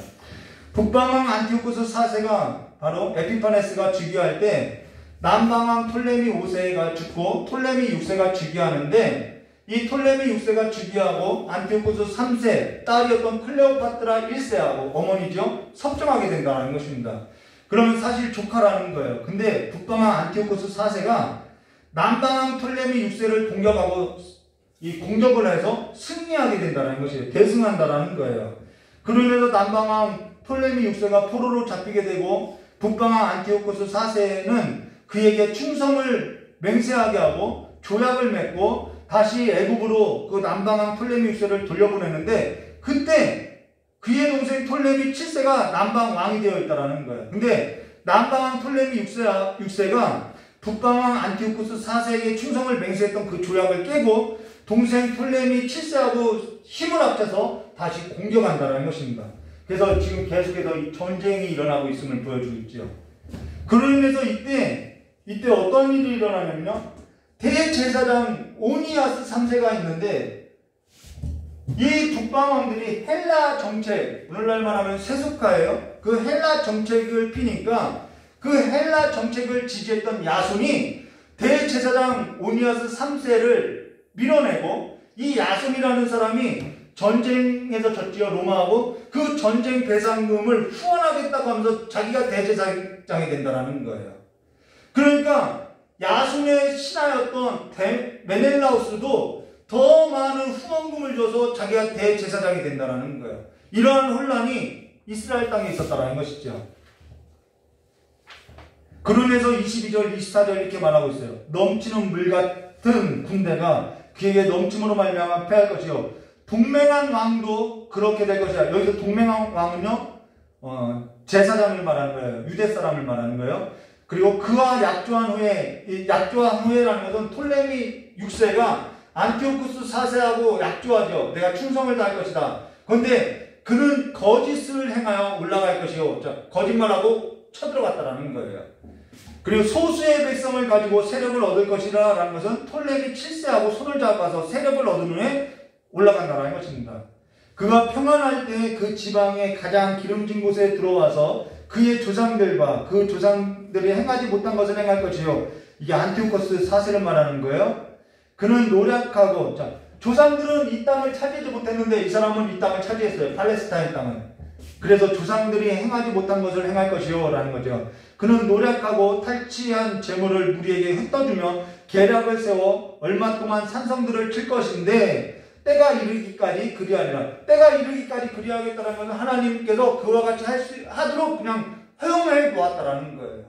북방왕 안티오코스 4세가 바로 에피파네스가 즉위할 때 남방왕 톨레미 5세가 죽고 톨레미 6세가 즉위하는데 이 톨레미 6세가 즉위하고 안티오코스 3세 딸이었던 클레오파트라 1세하고 어머니죠 섭정하게 된다는 것입니다. 그러면 사실 조카라는 거예요. 근데 북방왕 안티오코스 4세가 남방왕 톨레미 6세를 공격하고 이 공격을 해서 승리하게 된다는 것이에요. 대승한다라는 거예요. 그러면서 남방왕 톨레미 6세가 포로로 잡히게 되고 북방왕 안티오코스 4세는 그에게 충성을 맹세하게 하고 조약을 맺고 다시 애굽으로 그 남방왕 톨레미 6세를 돌려보냈는데 그때 그의 동생 톨레미 7세가 남방왕이 되어 있다는 거예요. 근데 남방왕 톨레미 6세가 북방왕 안티오코스 4세에게 충성을 맹세했던 그 조약을 깨고 동생 톨레미 7세하고 힘을 합쳐서 다시 공격한다는 것입니다. 그래서 지금 계속해서 이 전쟁이 일어나고 있음을 보여주고 있죠. 그로 인해서 이때 어떤 일이 일어나냐면요. 대제사장 오니아스 3세가 있는데 이 북방왕들이 헬라 정책, 오늘날 말하면 세속화예요. 그 헬라 정책을 피니까 그 헬라 정책을 지지했던 야손이 대제사장 오니아스 3세를 밀어내고 이 야손이라는 사람이 전쟁에서 졌지요. 로마하고 그 전쟁 배상금을 후원하겠다고 하면서 자기가 대제사장이 된다는 거예요. 그러니까 야손의 신하였던 메넬라우스도 더 많은 후원금을 줘서 자기가 대제사장이 된다는 거예요. 이러한 혼란이 이스라엘 땅에 있었다는 것이죠. 그러면서 22절, 24절 이렇게 말하고 있어요. 넘치는 물 같은 군대가 그에게 넘침으로 말미암아 패할 것이요. 동맹한 왕도 그렇게 될 것이야. 여기서 동맹한 왕은요, 제사장을 말하는 거예요. 유대 사람을 말하는 거예요. 그리고 그와 약조한 후에라는 것은 톨레미 6세가 안티오쿠스 4세하고 약조하죠. 내가 충성을 다할 것이다. 그런데 그는 거짓을 행하여 올라갈 것이요. 거짓말하고 쳐들어갔다라는 거예요. 그리고 소수의 백성을 가지고 세력을 얻을 것이라 라는 것은 톨레미 7세하고 손을 잡아서 세력을 얻은 후에 올라간다라는 것입니다. 그가 평안할 때 그 지방의 가장 기름진 곳에 들어와서 그의 조상들과 그 조상들이 행하지 못한 것을 행할 것이요. 이게 안티오코스 4세를 말하는 거예요. 그는 노력하고, 조상들은 이 땅을 차지하지 못했는데 이 사람은 이 땅을 차지했어요. 팔레스타인 땅은. 그래서 조상들이 행하지 못한 것을 행할 것이요 라는 거죠. 그는 노력하고 탈취한 재물을 무리에게 흩어주며 계략을 세워 얼마 동안 산성들을 칠 것인데 때가 이르기까지 그리하리라. 때가 이르기까지 그리하겠다는 것은 하나님께서 그와 같이 하도록 그냥 허용해 놓았다라는 거예요.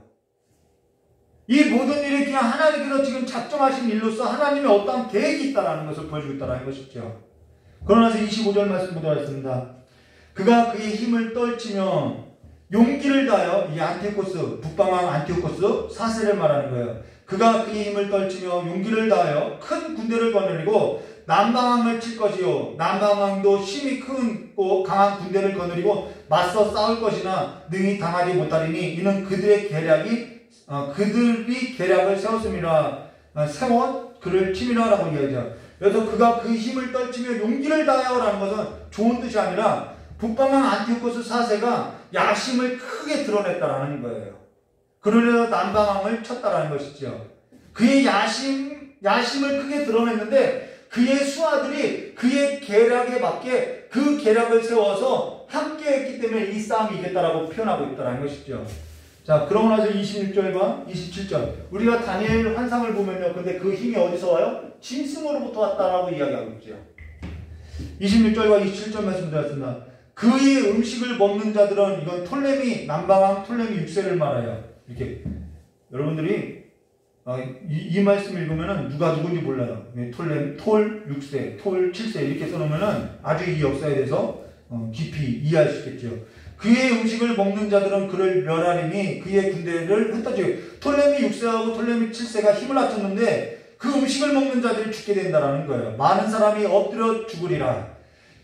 이 모든 일이 그냥 하나님께서 지금 작정하신 일로서 하나님의 어떠한 계획이 있다는 것을 보여주고 있다는 것이죠. 그러나서 25절 말씀 보도록 하겠습니다. 그가 그의 힘을 떨치며 용기를 다하여, 이 안티오코스, 북방왕 안티오코스 4세를 말하는 거예요. 그가 그의 힘을 떨치며 용기를 다하여 큰 군대를 거느리고 남방왕을 칠 것이요. 남방왕도 힘이 크고 강한 군대를 거느리고 맞서 싸울 것이나 능히 당하지 못하리니 이는 그들이 계략을 세웠음이라. 세워 그를 침이라 라고 이야기하죠. 그래서 그가 그 힘을 떨치며 용기를 다하여 라는 것은 좋은 뜻이 아니라 북방왕 안티오코스 4세가 야심을 크게 드러냈다라는 거예요. 그러려서 남방왕을 쳤다라는 것이죠. 그의 야심을 크게 드러냈는데 그의 수하들이 그의 계략에 맞게 그 계략을 세워서 함께 했기 때문에 이 싸움이 이겼다라고 표현하고 있다는 것이죠. 자, 그러고 나서 26절과 27절. 우리가 다니엘 환상을 보면요. 근데 그 힘이 어디서 와요? 짐승으로부터 왔다라고 이야기하고 있죠. 26절과 27절 말씀 드렸습니다. 그의 음식을 먹는 자들은, 이건 톨레미, 남방왕 톨레미 6세를 말해요. 이렇게. 여러분들이 이 말씀 읽으면은 누가 누군지 몰라요. 톨 6세, 톨 7세 이렇게 써놓으면은 아주 이 역사에 대해서 깊이 이해할 수 있겠죠. 그의 음식을 먹는 자들은 그를 멸하리니 그의 군대를 흩어지고, 톨레미 6세하고 톨레미 7세가 힘을 합쳤는데 그 음식을 먹는 자들이 죽게 된다라는 거예요. 많은 사람이 엎드려 죽으리라.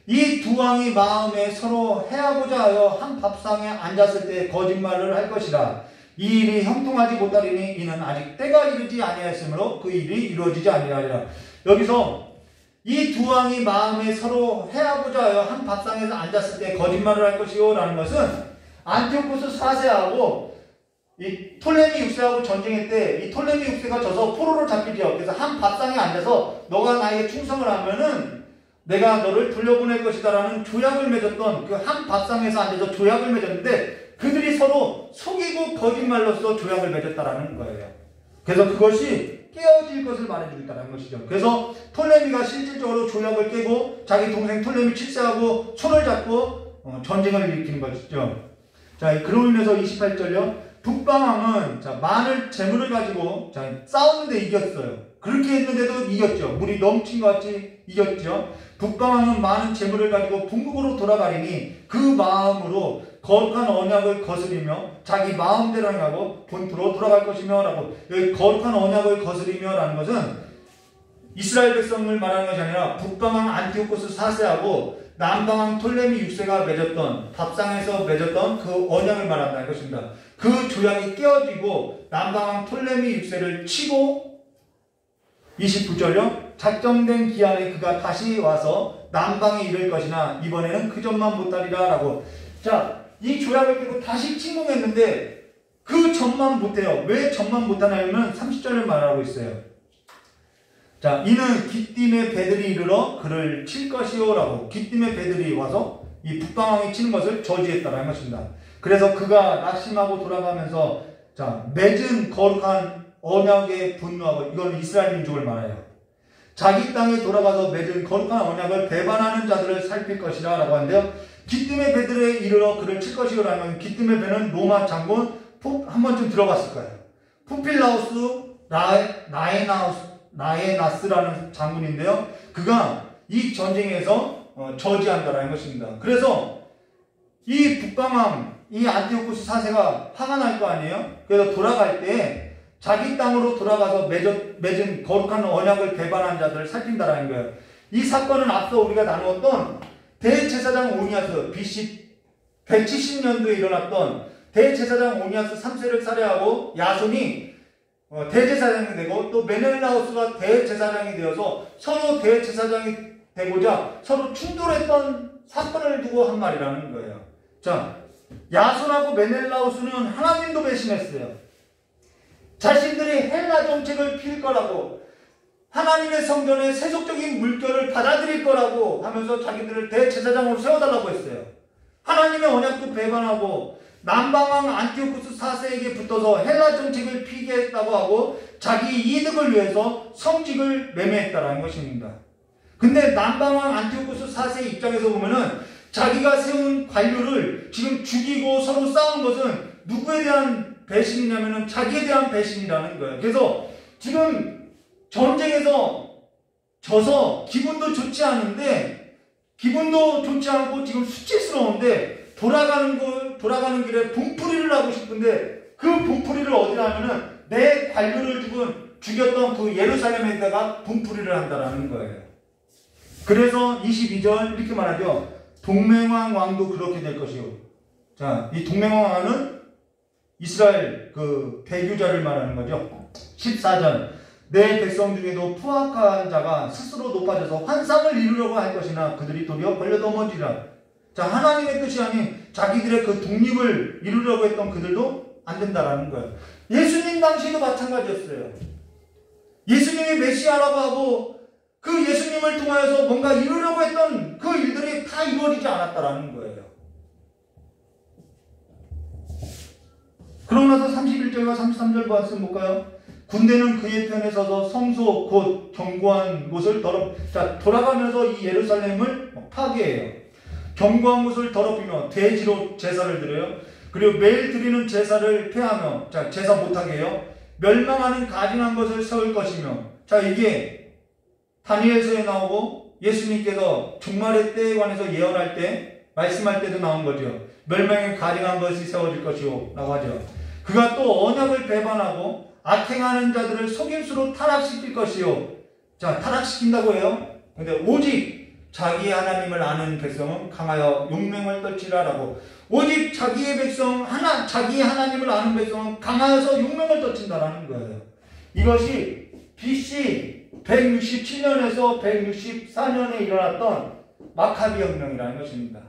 이 두 왕이 마음에 서로 해하고자 하여 한 밥상에 앉았을 때 거짓말을 할 것이라. 이 일이 형통하지 못하리니 이는 아직 때가 이르지 아니하였으므로 그 일이 이루어지지 아니하리라. 여기서 이 두 왕이 마음에 서로 해하고자 하여 한 밥상에서 앉았을 때 거짓말을 할 것이요 라는 것은 안티오코스 4세하고 이 톨레미 6세하고 전쟁할 때 이 톨레미 6세가 져서 포로로 잡히죠. 그래서 한 밥상에 앉아서 너가 나에게 충성을 하면은 내가 너를 돌려보낼 것이다 라는 조약을 맺었던 그 한 밥상에서 앉아서 조약을 맺었는데 그들이 서로 속이고 거짓말로서 조약을 맺었다라는 거예요. 그래서 그것이 깨어질 것을 말해주고 있다는 것이죠. 그래서 톨레미가 실질적으로 조약을 깨고 자기 동생 톨레미 7세하고 손을 잡고 전쟁을 일으키는 것이죠. 자, 그로 인해서 28절요. 북방왕은 자, 많은 재물을 가지고 자, 싸우는데 이겼어요. 그렇게 했는데도 이겼죠. 물이 넘친 것 같이 이겼죠. 북방왕은 많은 재물을 가지고 북국으로 돌아가리니 그 마음으로 거룩한 언약을 거스리며 자기 마음대로 하고 본토로 돌아갈 것이며 라고. 여기 거룩한 언약을 거스리며 라는 것은 이스라엘 백성을 말하는 것이 아니라 북방왕 안티오코스 4세하고 남방왕 톨레미 6세가 맺었던 밥상에서 맺었던 그 언약을 말한다는 것입니다. 그 조약이 깨어지고 남방왕 톨레미 6세를 치고 29절요. 작정된 기한에 그가 다시 와서 남방에 이를 것이나 이번에는 그 점만 못하리라 라고. 자, 이 조약을 깨고 다시 침공했는데 그 점만 못해요. 왜 점만 못하냐면 30절을 말하고 있어요. 자, 이는 기띔의 배들이 이르러 그를 칠 것이요 라고. 기띔의 배들이 와서 이 북방왕이 치는 것을 저지했다라는 것입니다. 그래서 그가 낙심하고 돌아가면서 자, 맺은 거룩한 언약에 분노하고, 이건 이스라엘 민족을 말해요. 자기 땅에 돌아가서 맺은 거룩한 언약을 배반하는 자들을 살필 것이라 라고 하는데요. 기띔의 배들에 이르러 그를 칠 것이요 라는, 기띔의 배는 로마 장군 한 번쯤 들어갔을 거예요. 푸필라우스 나에나스라는 장군인데요. 그가 이 전쟁에서 저지한다라는 것입니다. 그래서 이 북방왕, 이 안티오코스 4세가 화가 날 거 아니에요? 그래서 돌아갈 때 자기 땅으로 돌아가서 맺은 거룩한 언약을 배반한 자들을 살핀다라는 거예요. 이 사건은 앞서 우리가 나누었던 대제사장 오니아스 BC 170년도에 일어났던 대제사장 오니아스 3세를 살해하고 야손이 대제사장이 되고 또 메넬라우스가 대제사장이 되어서 서로 대제사장이 되고자 서로 충돌했던 사건을 두고 한 말이라는 거예요. 자, 야손하고 메넬라우스는 하나님도 배신했어요. 자신들이 헬라 정책을 필 거라고, 하나님의 성전에 세속적인 물결을 받아들일 거라고 하면서 자기들을 대제사장으로 세워달라고 했어요. 하나님의 언약도 배반하고 남방왕 안티오코스 4세에게 붙어서 헬라 정책을 피게 했다고 하고 자기 이득을 위해서 성직을 매매했다라는 것입니다. 근데 남방왕 안티오코스 4세 입장에서 보면은 자기가 세운 관료를 지금 죽이고 서로 싸운 것은 누구에 대한 배신이냐면은 자기에 대한 배신이라는 거예요. 그래서 지금 전쟁에서 져서 기분도 좋지 않은데, 기분도 좋지 않고 지금 수치스러운데 돌아가는 길에 분풀이를 하고 싶은데 그 분풀이를 어디다 하면은 내 관료를 죽였던 그 예루살렘에다가 분풀이를 한다라는 거예요. 그래서 22절 이렇게 말하죠. 동맹왕 왕도 그렇게 될 것이요. 자, 이 동맹왕 왕은 이스라엘 그 배교자를 말하는 거죠. 14절. 내 백성 중에도 포악한 자가 스스로 높아져서 환상을 이루려고 할 것이나 그들이 도리어 걸려 넘어지리라. 자, 하나님의 뜻이 아닌 자기들의 그 독립을 이루려고 했던 그들도 안 된다라는 거예요. 예수님 당시에도 마찬가지였어요. 예수님이 메시아라고 하고 그 예수님을 통하여서 뭔가 이루려고 했던 그 일들이 다 이루어지지 않았다라는 거예요. 그러고 나서 31절과 33절 말씀 볼까요? 군대는 그의 편에 서서 성소 곧 견고한 곳을 돌아가면서 이 예루살렘을 파괴해요. 견고한 곳을 더럽히며 돼지로 제사를 드려요. 그리고 매일 드리는 제사를 폐하며, 자, 제사 못하게 해요. 멸망하는 가증한 것을 세울 것이며, 자, 이게 다니엘서에 나오고 예수님께서 종말의 때에 관해서 예언할 때 말씀할 때도 나온 거죠. 멸망의 가증한 것이 세워질 것이요 라고 하죠. 그가 또 언약을 배반하고 악행하는 자들을 속임수로 타락시킬 것이요. 자, 타락시킨다고 해요. 근데 오직 자기 하나님을 아는 백성은 강하여 용맹을 떨치라라고. 오직 자기의 백성 자기 하나님을 아는 백성은 강하여서 용맹을 떨친다라는 거예요. 이것이 BC 167년에서 164년에 일어났던 마카비 혁명이라는 것입니다.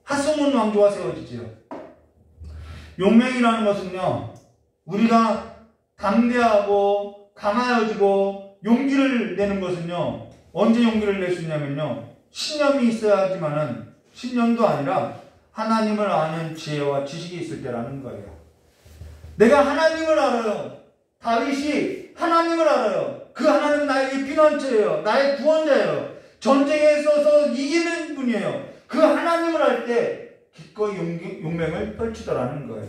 하스몬 왕조가 세워지죠. 용맹이라는 것은요, 우리가 담대하고 강하여지고 용기를 내는 것은요, 언제 용기를 낼 수 있냐면요, 신념이 있어야지만은, 신념도 아니라 하나님을 아는 지혜와 지식이 있을 때라는 거예요. 내가 하나님을 알아요. 다윗이 하나님을 알아요. 그 하나님은 나의 피난처예요. 나의 구원자예요. 전쟁에 있어서 이기는 분이에요. 그 하나님을 할 때 기꺼이 용맹을 떨치더라는 거예요.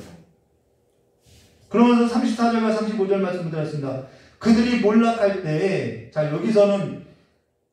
그러면서 34절과 35절 말씀 드렸습니다. 그들이 몰락할 때, 자, 여기서는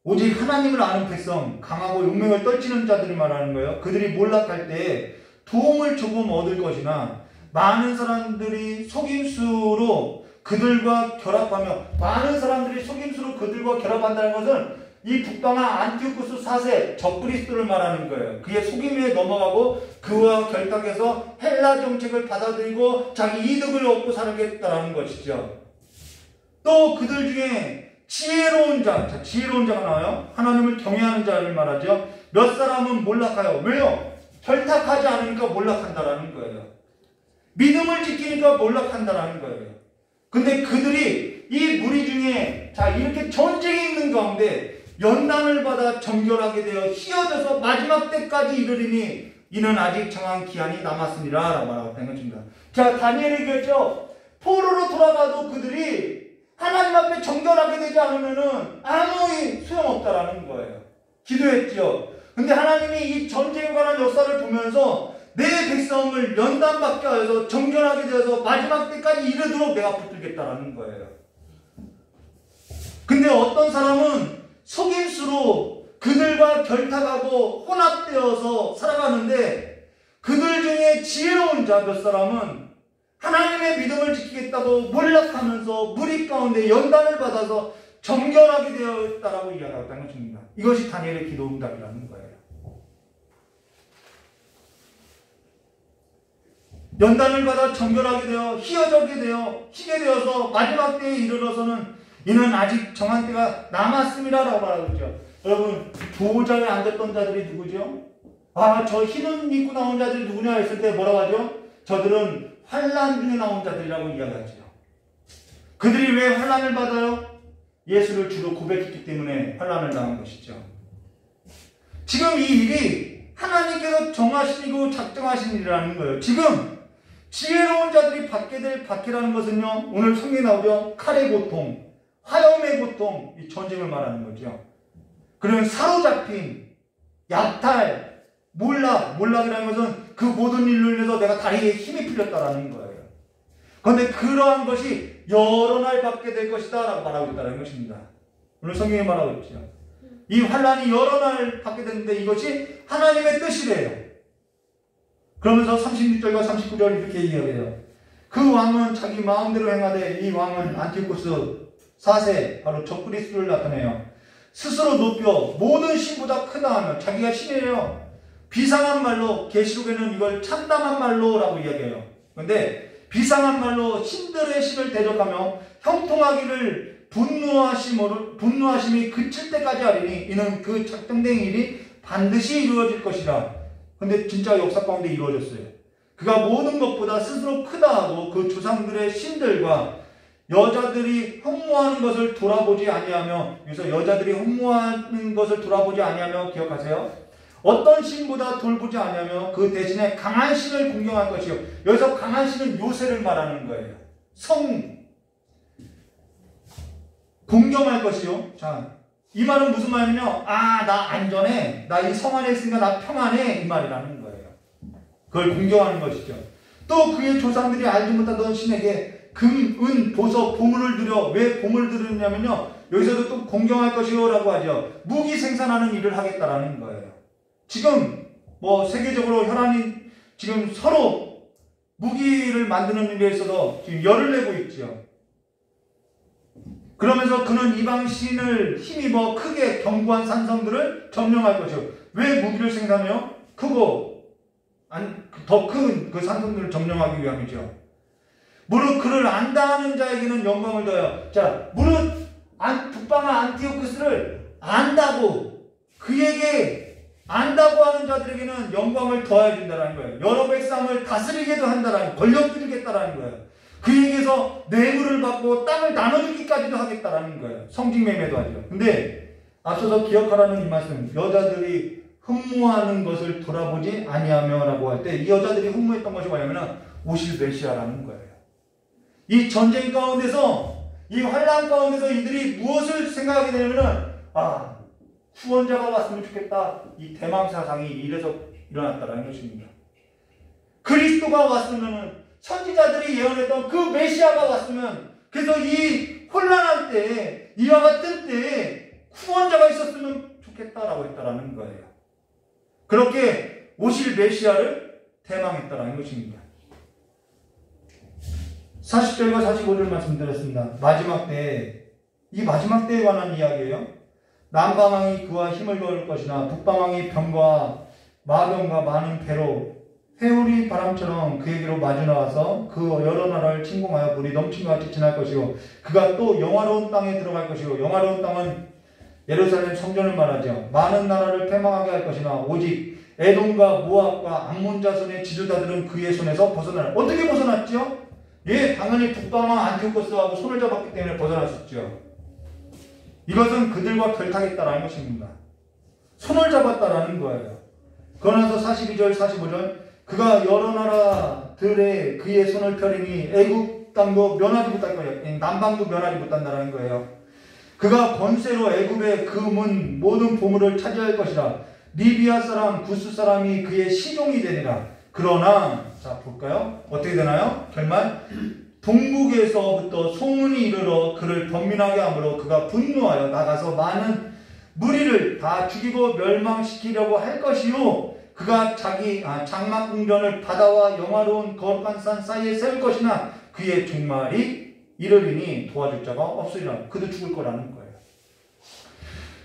오직 하나님을 아는 백성, 강하고 용맹을 떨치는 자들이 말하는 거예요. 그들이 몰락할 때 도움을 조금 얻을 것이나 많은 사람들이 속임수로 그들과 결합하며, 많은 사람들이 속임수로 그들과 결합한다는 것은 이 북방한 안티오쿠스 4세 적그리스도를 말하는 거예요. 그의 속임에 넘어가고 그와 결탁해서 헬라 정책을 받아들이고 자기 이득을 얻고 살겠다라는 것이죠. 또 그들 중에 지혜로운 자, 지혜로운 자가 나와요. 하나님을 경외하는 자를 말하죠. 몇 사람은 몰락하여. 왜요? 결탁하지 않으니까 몰락한다라는 거예요. 믿음을 지키니까 몰락한다라는 거예요. 근데 그들이 이 무리 중에, 자, 이렇게 전쟁이 있는 가운데 연단을 받아 정결하게 되어 휘어져서 마지막 때까지 이르리니 이는 아직 정한 기한이 남았으니라 라고 말하고 있습니다. 자, 다니엘이 얘기했죠. 포로로 돌아가도 그들이 하나님 앞에 정결하게 되지 않으면은 아무 소용없다라는 거예요. 기도했지요. 근데 하나님이 이 전쟁에 관한 역사를 보면서 내 백성을 연단받게 하여서 정결하게 되어서 마지막 때까지 이르도록 내가 붙들겠다라는 거예요. 근데 어떤 사람은 속임수로 그들과 결탁하고 혼합되어서 살아가는데, 그들 중에 지혜로운 자 몇 사람은 하나님의 믿음을 지키겠다고 몰락하면서 무리 가운데 연단을 받아서 정결하게 되었다라고 이야기하고 있다는 것입니다. 이것이 다니엘의 기도 응답이라는 거예요. 연단을 받아 정결하게 되어 희게 되어서 마지막 때에 이르러서는 이는 아직 정한 때가 남았음이라고 말하고 있죠. 여러분, 보호자에 앉았던 자들이 누구죠? 아, 저 흰 옷 입고 나온 자들이 누구냐 했을 때 뭐라고 하죠? 저들은 환난 중에 나온 자들이라고 이야기하죠. 그들이 왜 환난을 받아요? 예수를 주로 고백했기 때문에 환난을 당한 것이죠. 지금 이 일이 하나님께서 정하시고 작정하신 일이라는 거예요. 지금 지혜로운 자들이 받게 될 박해라는 것은요, 오늘 성경에 나오죠. 칼의 고통, 화염의 고통, 이 전쟁을 말하는 거죠. 그러면 사로잡힌, 약탈, 몰락이라는 것은 그 모든 일로 인해서 내가 다리에 힘이 풀렸다라는 거예요. 그런데 그러한 것이 여러 날 받게 될 것이다 라고 말하고 있다는 것입니다. 오늘 성경에 말하고 있죠. 이 환란이 여러 날 받게 되는데 이것이 하나님의 뜻이래요. 그러면서 36절과 39절 이렇게 이야기해요. 그 왕은 자기 마음대로 행하되, 이 왕은 안티오쿠스 4세, 바로 적그리스도를 나타내요. 스스로 높여 모든 신보다 크다 하며 자기가 신이에요. 비상한 말로, 계시록에는 이걸 참담한 말로라고 이야기해요. 그런데 비상한 말로 신들의 신을 대적하며 형통하기를 분노하심이 그칠 때까지 하리니 이는 그 작정된 일이 반드시 이루어질 것이라. 근데 진짜 역사 가운데 이루어졌어요. 그가 모든 것보다 스스로 크다 하고 그 조상들의 신들과 여자들이 흠모하는 것을 돌아보지 아니하며, 여기서 여자들이 흠모하는 것을 돌아보지 아니하며, 기억하세요? 어떤 신보다 돌보지 아니하며 그 대신에 강한 신을 공경할 것이요. 여기서 강한 신은 요새를 말하는 거예요. 공경할 것이요. 자, 이 말은 무슨 말이냐면, 아, 나 안전해, 나 이 성 안에 있으니까 나 평안해, 이 말이라는 거예요. 그걸 공경하는 것이죠. 또 그의 조상들이 알지 못하던 신에게 금, 은, 보석, 보물을 드려. 왜 보물을 드리냐면요, 여기서도 또 공경할 것이요 라고 하죠. 무기 생산하는 일을 하겠다라는 거예요. 지금 세계적으로 혈안이 지금 서로 무기를 만드는 일에 있어서 지금 열을 내고 있죠. 그러면서 그는 이방 신을 힘입어 크게 견고한 산성들을 점령할 것이요. 왜 무기를 생산해요? 크고 더 큰 그 산성들을 점령하기 위함이죠. 무릇 그를 안다 하는 자에게는 영광을 더하여. 자, 무릇 북방한 안티오쿠스를 안다고, 그에게 안다고 하는 자들에게는 영광을 더하여 준다는 거예요. 여러 백성을 다스리게도 한다라는, 권력주겠다라는 거예요. 그에게서 뇌물을 받고 땅을 나눠주기까지도 하겠다라는 거예요. 성직매매도 하죠. 근데 앞서서 기억하라는 이 말씀, 여자들이 흠모하는 것을 돌아보지 아니하며 라고 할 때, 이 여자들이 흠모했던 것이 뭐냐면 오실 메시아라는 거예요. 이 전쟁 가운데서, 이 환란 가운데서 이들이 무엇을 생각하게 되냐면은, 아, 구원자가 왔으면 좋겠다. 이 대망 사상이 이래서 일어났다라는 것입니다. 그리스도가 왔으면 선지자들이 예언했던 그 메시아가 왔으면 그래서 이 혼란한 때에 이와 같은 때에 구원자가 있었으면 좋겠다라고 했다라는 거예요. 그렇게 오실 메시아를 대망했다라는 것입니다. 40절과 45절 말씀드렸습니다. 마지막 때에 이 마지막 때에 관한 이야기예요. 남방왕이 그와 힘을 거울 것이나 북방왕이 병과 마병과 많은 배로 회오리 바람처럼 그에게로 마주 나와서 그 여러 나라를 침공하여 물이 넘친 것 같이 지날 것이고 그가 또 영화로운 땅에 들어갈 것이고 영화로운 땅은 예루살렘 성전을 말하죠. 많은 나라를 패망하게 할 것이나 오직 에돔과 모압과 암몬 자손의 지도자들은 그의 손에서 벗어날. 어떻게 벗어났죠? 예, 당연히 북방왕 안티오코스하고 손을 잡았기 때문에 벗어났었죠. 이것은 그들과 결탁했다라는 것입니다. 손을 잡았다라는 거예요. 그러나서 42절 45절 그가 여러 나라들의 그의 손을 펴리니 애굽 땅도 면하지 못할 거예요. 남방도 면하지 못한다는 거예요. 그가 권세로 애굽의 그 문 모든 보물을 차지할 것이라. 리비아 사람 구스 사람이 그의 시종이 되니라. 그러나 자 볼까요? 어떻게 되나요? 결말 동북에서부터 소문이 이르러 그를 번민하게 하므로 그가 분노하여 나가서 많은 무리를 다 죽이고 멸망시키려고 할 것이요 그가 자기 장막 궁전을 바다와 영화로운 거룩한 산 사이에 세울 것이나 그의 종말이 이르리니 도와줄 자가 없으리라. 그도 죽을 거라는 거예요.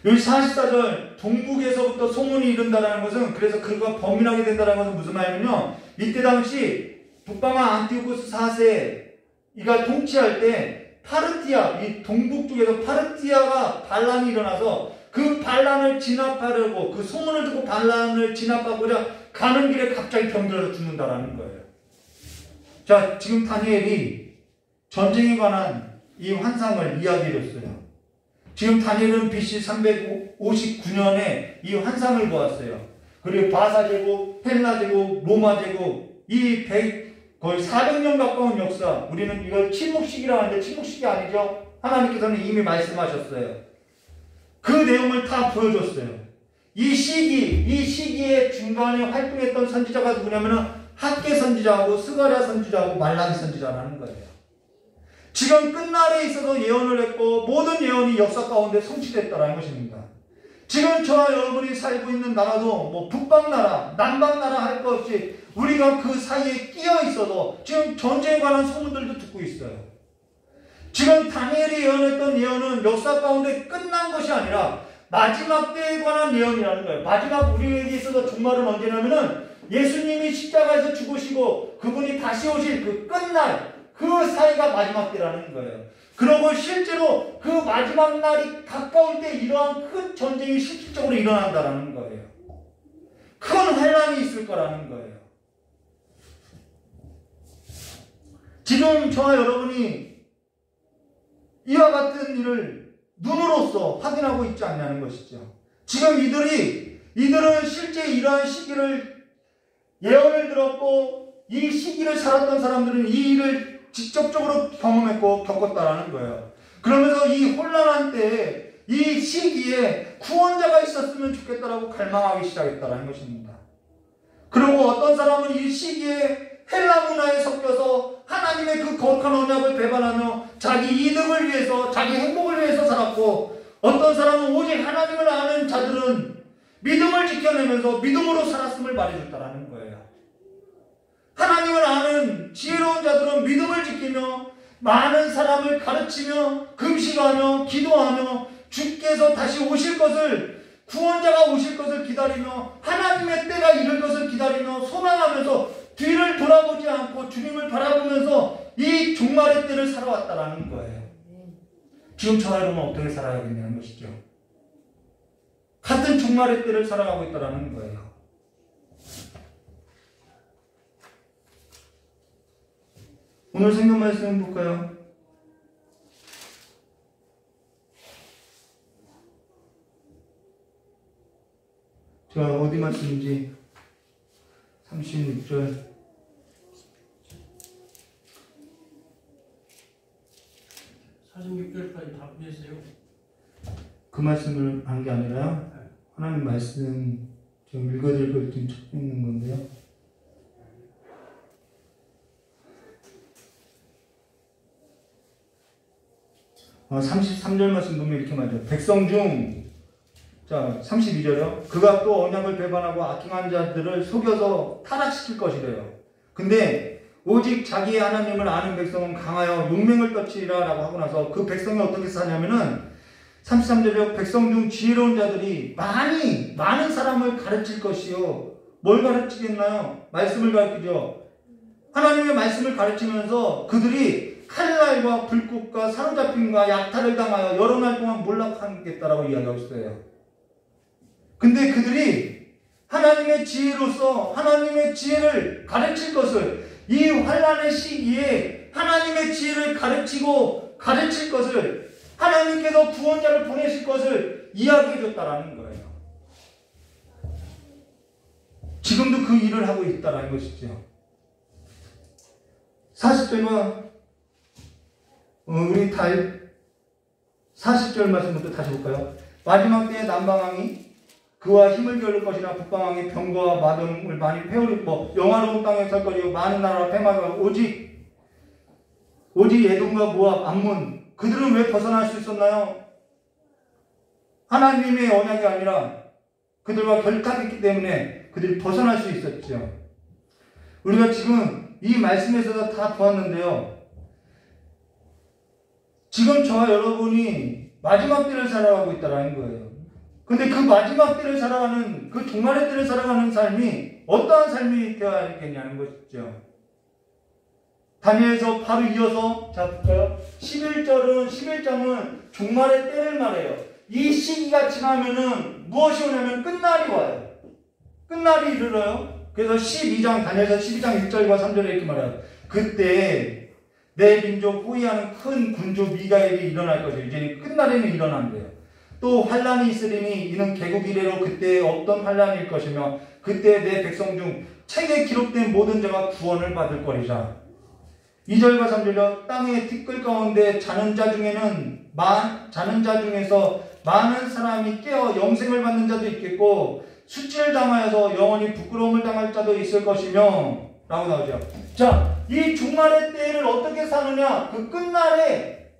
여기 44절 동북에서부터 소문이 이른다는 것은 그래서 그가 범인하게 된다는 것은 무슨 말이냐면요. 이때 당시 북방왕 안티오코스 4세 이가 통치할 때 파르티아 이 동북 쪽에서 파르티아가 반란이 일어나서 그 반란을 진압하려고 그 소문을 듣고 반란을 진압하고자 가는 길에 갑자기 병들어서 죽는다라는 거예요. 자, 지금 다니엘이 전쟁에 관한 이 환상을 이야기해줬어요. 지금 다니엘은 BC 359년에 이 환상을 보았어요. 그리고 바사 제국, 헬라 제국, 로마 제국 이 거의 400년 가까운 역사 우리는 이걸 침묵식이라고 하는데 침묵식이 아니죠. 하나님께서는 이미 말씀하셨어요. 그 내용을 다 보여줬어요. 이 시기에 중간에 활동했던 선지자가 누구냐면은 학개 선지자하고 스가랴 선지자하고 말라기 선지자라는 거예요. 지금 끝날에 있어서 예언을 했고 모든 예언이 역사 가운데 성취됐다는 것입니다. 지금 저와 여러분이 살고 있는 나라도 뭐 북방나라, 남방나라 할 것 없이 우리가 그 사이에 끼어 있어도 지금 전쟁에 관한 소문들도 듣고 있어요. 지금 다니엘이 예언했던 예언은 역사 가운데 끝난 것이 아니라 마지막 때에 관한 예언이라는 거예요. 마지막 우리에게 있어서 종말은 언제냐면은 예수님이 십자가에서 죽으시고 그분이 다시 오실 그 끝날 그 사이가 마지막 때라는 거예요. 그리고 실제로 그 마지막 날이 가까울 때 이러한 큰 전쟁이 실질적으로 일어난다는 거예요. 큰 환란이 있을 거라는 거예요. 지금 저와 여러분이 이와 같은 일을 눈으로서 확인하고 있지 않냐는 것이죠. 지금 이들은 실제 이러한 시기를 예언을 들었고 이 시기를 살았던 사람들은 이 일을 직접적으로 경험했고 겪었다라는 거예요. 그러면서 이 혼란한 때에 이 시기에 구원자가 있었으면 좋겠다라고 갈망하기 시작했다라는 것입니다. 그리고 어떤 사람은 이 시기에 헬라 문화에 섞여서 하나님의 그 거룩한 언약을 배반하며 자기 이득을 위해서 자기 행복을 위해서 살았고 어떤 사람은 오직 하나님을 아는 자들은 믿음을 지켜내면서 믿음으로 살았음을 말해줬다라는 거예요. 하나님을 아는 지혜로운 자들은 믿음을 지키며 많은 사람을 가르치며 금식하며 기도하며 주께서 다시 오실 것을 구원자가 오실 것을 기다리며 하나님의 때가 이를 것을 기다리며 소망하면서 뒤를 돌아보지 않고 주님을 바라보면서 이 종말의 때를 살아왔다라는 거예요. 지금 저와 여러분은 어떻게 살아야겠냐는 것이죠. 같은 종말의 때를 살아가고 있다라는 거예요. 오늘 생각 말씀 볼까요? 제가 어디 말씀인지 36절 46절까지 다 보셨어요? 그 말씀을 한 게 아니라요. 하나님 말씀 좀 읽어드릴 걸 좀 찾고 있는 건데요. 33절 말씀 보면 이렇게 말해요. 백성 중, 자, 32절이요. 그가 또 언약을 배반하고 악행한 자들을 속여서 타락시킬 것이래요. 근데 오직 자기의 하나님을 아는 백성은 강하여 용맹을 떨치리라 라고 하고 나서 그 백성이 어떻게 사냐면은 33절이요. 백성 중 지혜로운 자들이 많은 사람을 가르칠 것이요. 뭘 가르치겠나요? 말씀을 가르치죠. 하나님의 말씀을 가르치면서 그들이 칼날과 불꽃과 사로잡힘과 약탈을 당하여 여러 날 동안 몰락하겠다라고 이야기하고 있어요. 근데 그들이 하나님의 지혜로서 하나님의 지혜를 가르칠 것을, 이 환난의 시기에 하나님의 지혜를 가르치고 가르칠 것을, 하나님께서 구원자를 보내실 것을 이야기해 줬다라는 거예요. 지금도 그 일을 하고 있다라는 것이죠. 40절과 우리 40절 말씀부터 다시 볼까요? 마지막 때에 남방왕이 그와 힘을 겨룰 것이나 북방왕이 병거와 마등을 많이 패우리고 영화로운 땅에 설 것이고 많은 나라와 패망하고 오직 에돔과 모압, 암몬, 그들은 왜 벗어날 수 있었나요? 하나님의 언약이 아니라 그들과 결탁했기 때문에 그들이 벗어날 수 있었죠. 우리가 지금 이 말씀에서 다 보았는데요. 지금 저와 여러분이 마지막 때를 살아가고 있다는 거예요. 근데 그 마지막 때를 살아가는, 그 종말의 때를 살아가는 삶이 어떠한 삶이 되어야겠냐는 것이죠. 다니엘서 바로 이어서 자 볼까요? 11장은 종말의 때를 말해요. 이 시기가 지나면은 무엇이 오냐면 끝날이 와요. 끝날이 이르러요. 그래서 12장, 다니엘서 12장 1절과 3절에 이렇게 말해요. 그때 내 민족 호위하는 큰 군주 미가엘이 일어날 것이에요. 이제 끝날에는 일어난대요. 또 환란이 있으리니 이는 개국 이래로 그때 없던 환란일 것이며 그때 내 백성 중 책에 기록된 모든 자가 구원을 받을 거리라. 2절과 3절로 땅의 티끌 가운데 자는 자 중에서 많은 사람이 깨어 영생을 받는 자도 있겠고 수치를 당하여서 영원히 부끄러움을 당할 자도 있을 것이며 라고 나오죠. 자, 이 종말의 때를 어떻게 사느냐? 그 끝날에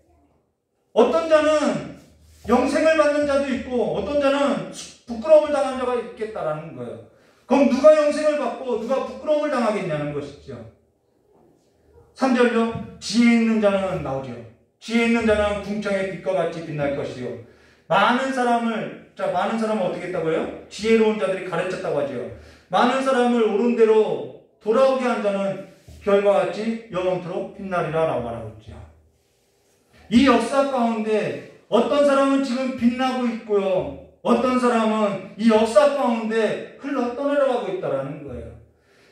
어떤 자는 영생을 받는 자도 있고 어떤 자는 부끄러움을 당한 자가 있겠다라는 거예요. 그럼 누가 영생을 받고 누가 부끄러움을 당하겠냐는 것이죠. 3절요. 지혜 있는 자는 나오죠. 지혜 있는 자는 궁창의 빛과 같이 빛날 것이요. 많은 사람은 어떻게 했다고 해요? 지혜로운 자들이 가르쳤다고 하죠. 많은 사람을 옳은 대로 돌아오게 한 자는 별과 같이 영원토록 빛나리라 라고 말하고 있죠. 이 역사 가운데 어떤 사람은 지금 빛나고 있고요. 어떤 사람은 이 역사 가운데 흘러 떠내려가고 있다는 거예요.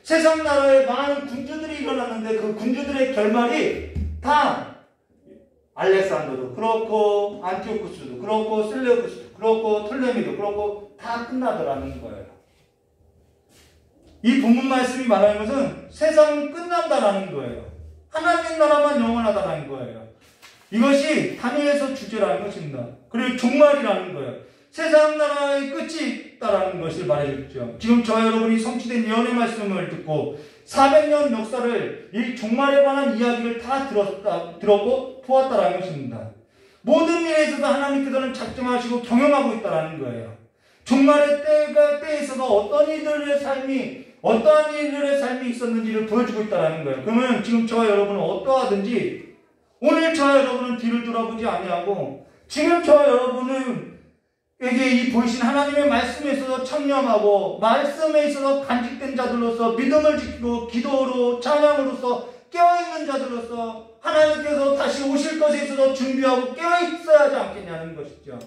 세상 나라에 많은 군주들이 일어났는데 그 군주들의 결말이 다 알렉산더도 그렇고 안티오쿠스도 그렇고 셀레우스도 그렇고 톨레미도 그렇고 다 끝나더라는 거예요. 이 본문 말씀이 말하는 것은 세상은 끝난다라는 거예요. 하나님 나라만 영원하다라는 거예요. 이것이 다니엘서 주제라는 것입니다. 그리고 종말이라는 거예요. 세상 나라의 끝이 있다라는 것을 말해줬죠. 지금 저와 여러분이 성취된 예언의 말씀을 듣고 400년 역사를 이 종말에 관한 이야기를 다 들었고 보았다라는 것입니다. 모든 일에 있어서 하나님께서는 작정하시고 경영하고 있다라는 거예요. 종말의 때에 있어서 어떠한 이들의 삶이 있었는지를 보여주고 있다라는 거예요. 그러면 지금 저와 여러분은 어떠하든지 오늘 저와 여러분은 뒤를 돌아보지 아니하고 지금 저와 여러분은 에게 이 보이신 하나님의 말씀에 있어서 청렴하고 말씀에 있어서 간직된 자들로서 믿음을 지키고 기도로 찬양으로서 깨어있는 자들로서 하나님께서 다시 오실 것에 있어서 준비하고 깨어있어야 하지 않겠냐는 것이죠.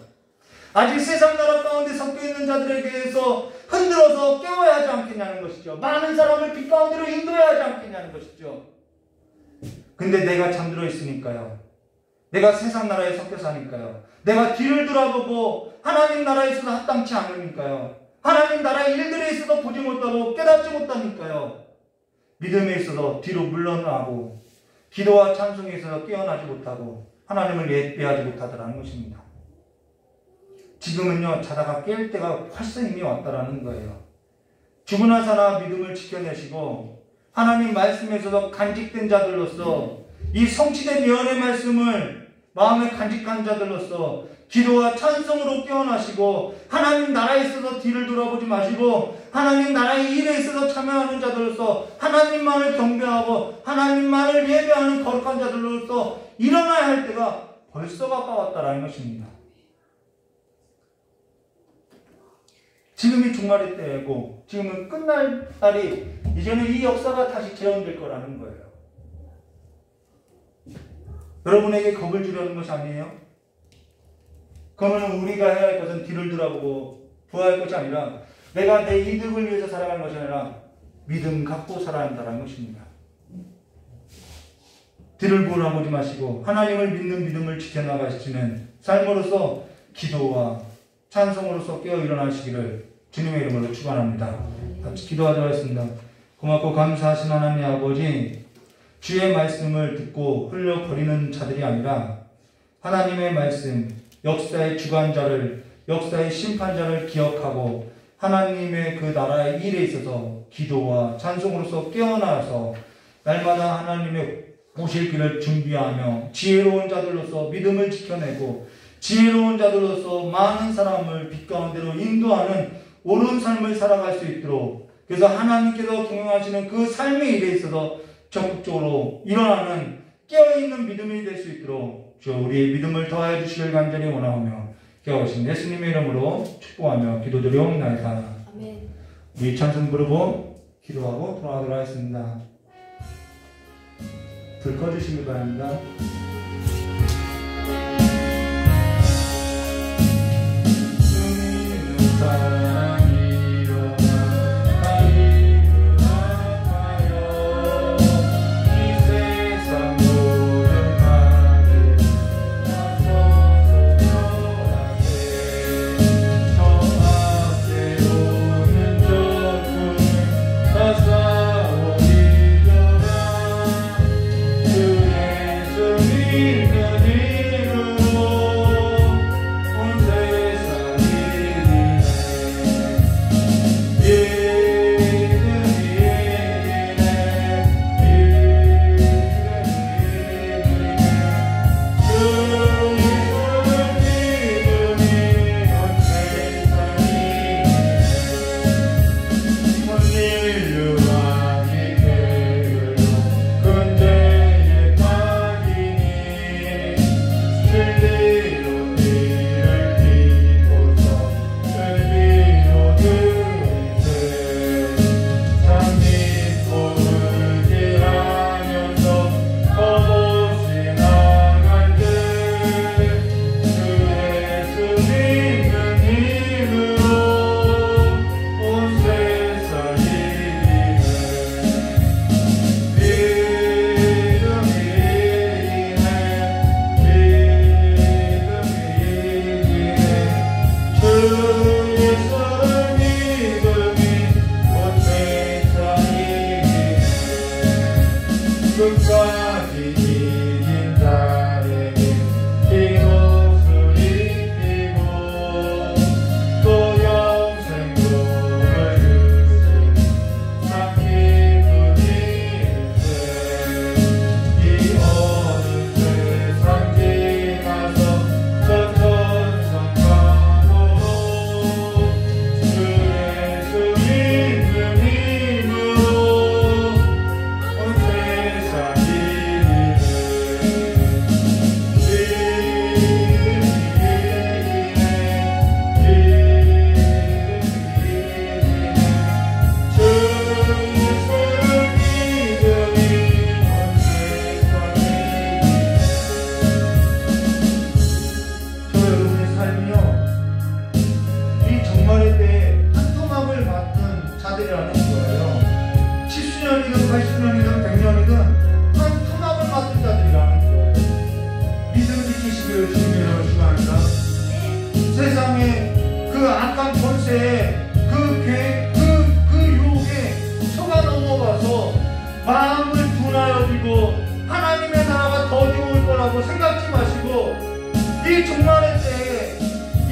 아직 세상 나라 가운데 섞여있는 자들에게 대해서 흔들어서 깨워야 하지 않겠냐는 것이죠. 많은 사람을 빛 가운데로 인도해야 하지 않겠냐는 것이죠. 근데 내가 잠들어 있으니까요. 내가 세상 나라에 섞여 사니까요. 내가 뒤를 돌아보고 하나님 나라에 있어서 합당치 않으니까요. 하나님 나라의 일들에 있어서 보지 못하고 깨닫지 못하니까요. 믿음에 있어서 뒤로 물러나고 기도와 찬송에 있어서 깨어나지 못하고 하나님을 예배하지 못하더라는 것입니다. 지금은요 자다가 깰 때가 벌써 이미 왔다라는 거예요. 죽으나 사나 믿음을 지켜내시고 하나님 말씀에 있어서 간직된 자들로서 이 성취된 예언의 말씀을 마음에 간직한 자들로서 기도와 찬송으로 깨어나시고 하나님 나라에 있어서 뒤를 돌아보지 마시고 하나님 나라의 일에 있어서 참여하는 자들로서 하나님만을 경배하고 하나님만을 예배하는 거룩한 자들로서 일어나야 할 때가 벌써 가까웠다라는 것입니다. 지금이 종말의 때고 지금은 끝날 날이 이제는 이 역사가 다시 재현될 거라는 거예요. 여러분에게 겁을 주려는 것이 아니에요. 그러면 우리가 해야 할 것은 뒤를 돌아보고 부활할 것이 아니라 내가 내 이득을 위해서 살아가는 것이 아니라 믿음 갖고 살아야 한다는 것입니다. 뒤를 돌아보지 마시고 하나님을 믿는 믿음을 지켜나가시는 삶으로서 기도와 찬송으로서 깨어 일어나시기를 주님의 이름으로 축원합니다. 같이 기도하도록 하겠습니다. 고맙고 감사하신 하나님 아버지, 주의 말씀을 듣고 흘려버리는 자들이 아니라 하나님의 말씀, 역사의 주관자를, 역사의 심판자를 기억하고 하나님의 그 나라의 일에 있어서 기도와 찬송으로서 깨어나서 날마다 하나님의 오실 길을 준비하며 지혜로운 자들로서 믿음을 지켜내고 지혜로운 자들로서 많은 사람을 빛 가운데로 인도하는 옳은 삶을 살아갈 수 있도록, 그래서 하나님께서 경영하시는 그 삶의 일에 있어서 적극적으로 일어나는 깨어있는 믿음이 될 수 있도록 주 우리의 믿음을 더하여 주시길 간절히 원하오며 깨어오신 예수님의 이름으로 축복하며 기도드리옵나이다. 아멘. 우리 찬송 부르고 기도하고 돌아가도록 하겠습니다. 불 꺼주시기 바랍니다.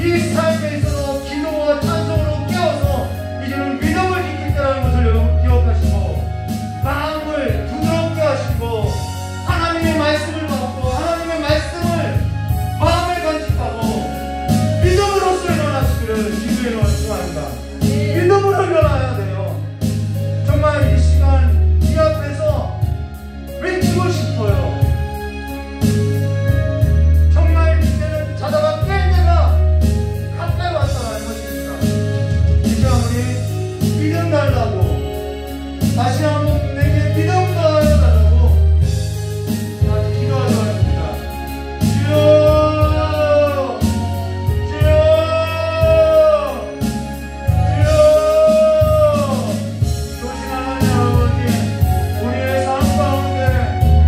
이 삶에 있어서 기도와 찬송으로 깨어서 이제는 믿음을 지킬 때라는 것을 여러분 기억하시고 마음을 부드럽게 하시고 하나님의 말씀을 받고 하나님의 말씀을 마음을 간직하고 믿음으로써 일어나시기를 주의 이름으로 축원합니다. 믿음으로 일어나야 돼요. 정말 이 시간 이 앞에서 외치고 싶어요. 정말 이제는 자다가 깰 때가 가까이 왔다는 것입니다. 이 시간 우리 믿음 달라고 다시 한번 내게 믿음 더하여 달라고 다시 기도하도록 하겠습니다. 주여 조심하는 아버지, 우리의 삶 가운데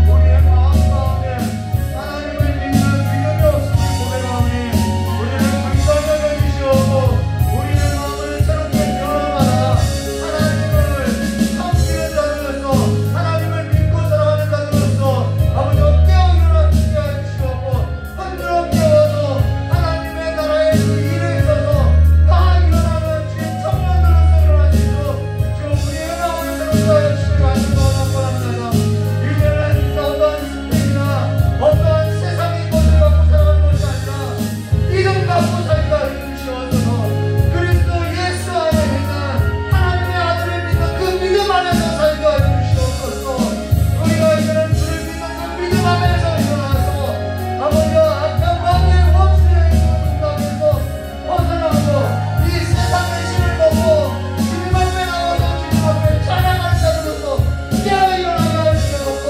우리의 마음 가운데 하나님을 믿는 믿음이 없음을 고백하오니 우리를 불쌍하게 해주시옵고 우리의 마음을 새롭게 변화하라. 하나님을 섬기는 자들로서 하나님을 믿고 살아가는 자들로서 아버지와 깨어 일어나시게 해주시옵고 흔들어 깨워서 하나님의 나라의 그 일에 있어서 다 일어나는 주의 청년들로서 일어나시고 주 우리의 마음을 새롭게 하여 주시길 원합니다. 이제는 어떠한 스펙이나 어떠한 세상의 것을 갖고 살아가는 것이 아니라 믿음 갖고 살게 하여 주시옵소서. 그리스도 예수 안에 있는 하나님의 아들을 믿는 그 믿음 안에서 살게 하여 주시옵소서. 우리가 이제는 주를 믿는 그 믿음 안에서 일어나서 아버지와 악한 마귀의 원수의 공격에서 벗어나고 이 세상의 신을 먹고 주님 앞에 나와서 주님 앞에 찬양하는 자들로서 깨어 일어나게 하여 주시옵고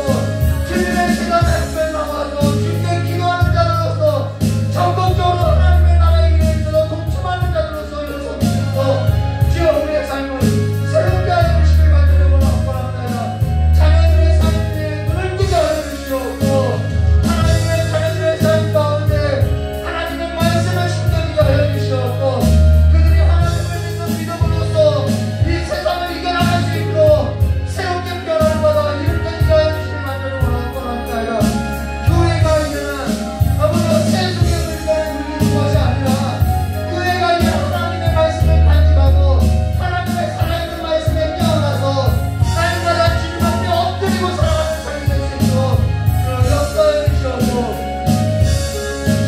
주님의 시간 앞에 나와서 주님께 기도하는 자들로서 적극적으로 하나님의 나라의 일에 있어서 동참하는 자들로서 일어서주시고 주여 우리의 삶을 새롭게 하여 주시길 간절히 원합니다. 자녀들의 삶에 눈을 뜨게 하여 주시옵고 하나님의 자녀들의 삶 가운데 하나님의 말씀을 심겨지게 하여 주시옵고 그들이 하나님을 믿는 믿음으로써 이 세상을 이겨나갈 수 있도록 새롭게 변화를 받아 일으켜지게 하여 주시길 간절히 원합니다. 교회가 이제는 아버지와 세속의 물건을 누리는 것이 아니라 교회가 이제 하나님의 말씀을 간직하고 하나님의 살아있는 말씀에 깨어나서 날마다 주님 앞에 엎드리고 살아가는 삶이 될 수 있도록 주를 역사해 주시옵고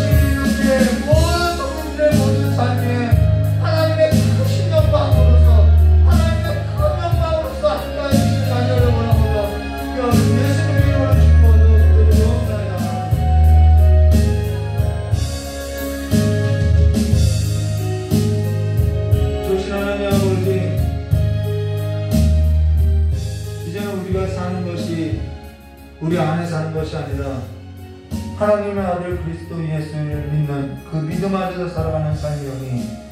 주님의 모든 성도들의 모든 삶에 하나님의 크신 영광으로서 하나님의 큰 영광으로서 함께하여 주시길 간절히 원합니다. 예수님의 이름으로 축복하고 기도드리옵나이다. 조신하는 아버지, 이제는 우리가 사는 것이 우리 안에 사는 것이 아니라 하나님의 아들 그리스도 예수를 믿는 그 믿음 안에서 살아가는 삶이오니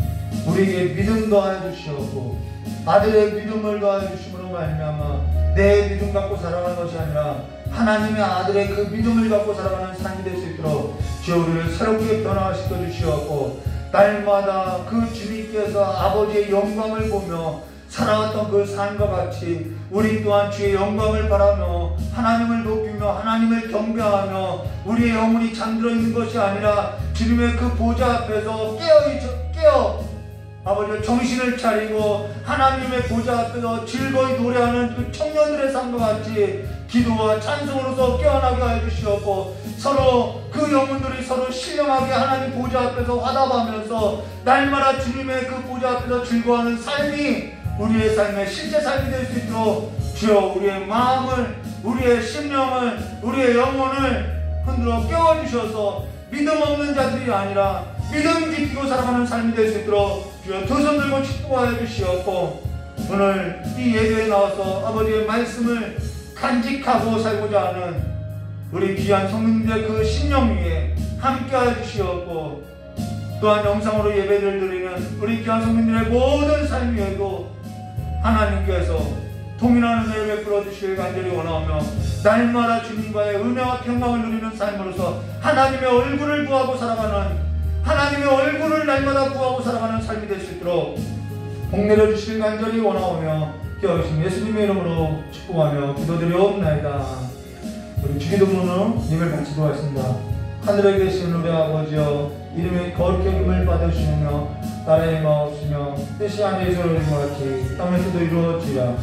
우리에게 믿음 더하여 주시옵고 아들의 믿음을 더하여 주심으로 말미암아 내 믿음 갖고 살아가는 것이 아니라 하나님의 아들의 그 믿음을 갖고 살아가는 삶이 될 수 있도록 주여 우리를 새롭게 변화시켜 주시옵고 날마다 그 주님께서 아버지의 영광을 보며 살아왔던 그 삶과 같이 우리 또한 주의 영광을 바라며 하나님을 높이며 하나님을 경배하며 우리의 영혼이 잠들어 있는 것이 아니라 주님의 그 보좌 앞에서 깨어 아버지 정신을 차리고 하나님의 보좌 앞에서 즐거이 노래하는 그 청년들의 삶과 같이 기도와 찬송으로서 깨어나게 하여 주시옵고 서로 그 영혼들이 서로 신령하게 하나님 보좌 앞에서 화답하면서 날마다 주님의 그 보좌 앞에서 즐거워하는 삶이 우리의 삶의 실제 삶이 될 수 있도록 주여 우리의 마음을 우리의 심령을 우리의 영혼을 흔들어 깨워주셔서 믿음 없는 자들이 아니라 믿음 지키고 살아가는 삶이 될 수 있도록 주여 두 손 들고 축복하여 주시옵고 오늘 이 예배에 나와서 아버지의 말씀을 간직하고 살고자 하는 우리 귀한 성민들의 그 심령 위에 함께하여 주시옵고 또한 영상으로 예배를 드리는 우리 귀한 성민들의 모든 삶 위에도 하나님께서 통일하는 은혜를 베풀어 주시길 간절히 원하오며 날마다 주님과의 은혜와 평강을 누리는 삶으로서 하나님의 얼굴을 구하고 살아가는 하나님의 얼굴을 날마다 구하고 살아가는 삶이 될 수 있도록 복내려 주시길 간절히 원하오며 기도하신 예수님의 이름으로 축복하며 기도드리옵나이다. 우리 주기도문으로 예배를 마치도록 하겠습니다. 하늘에 계신 우리 아버지여 이름이 거룩히 여김을 받으시며 나라의 마옵시며 뜻이 하늘에서 이루어진 것 같이 땅에서도 이루어지라.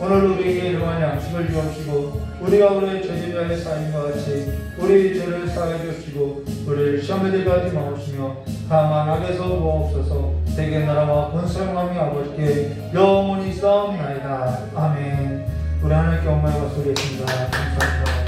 오늘 우리에게 일용할 양식을 주옵시고 우리가 우리의 죄인들에게 사인 것 같이 우리 죄를 사하여 주시고 우리를 시험에 들게 하지 마옵시며 다만 악에서 구하옵소서. 대개 나라와 권세영함이 아버지께 영원히 있사옵나이다. 아멘. 우리 하나님께 영광을 받소리했습니다. 감사합니다.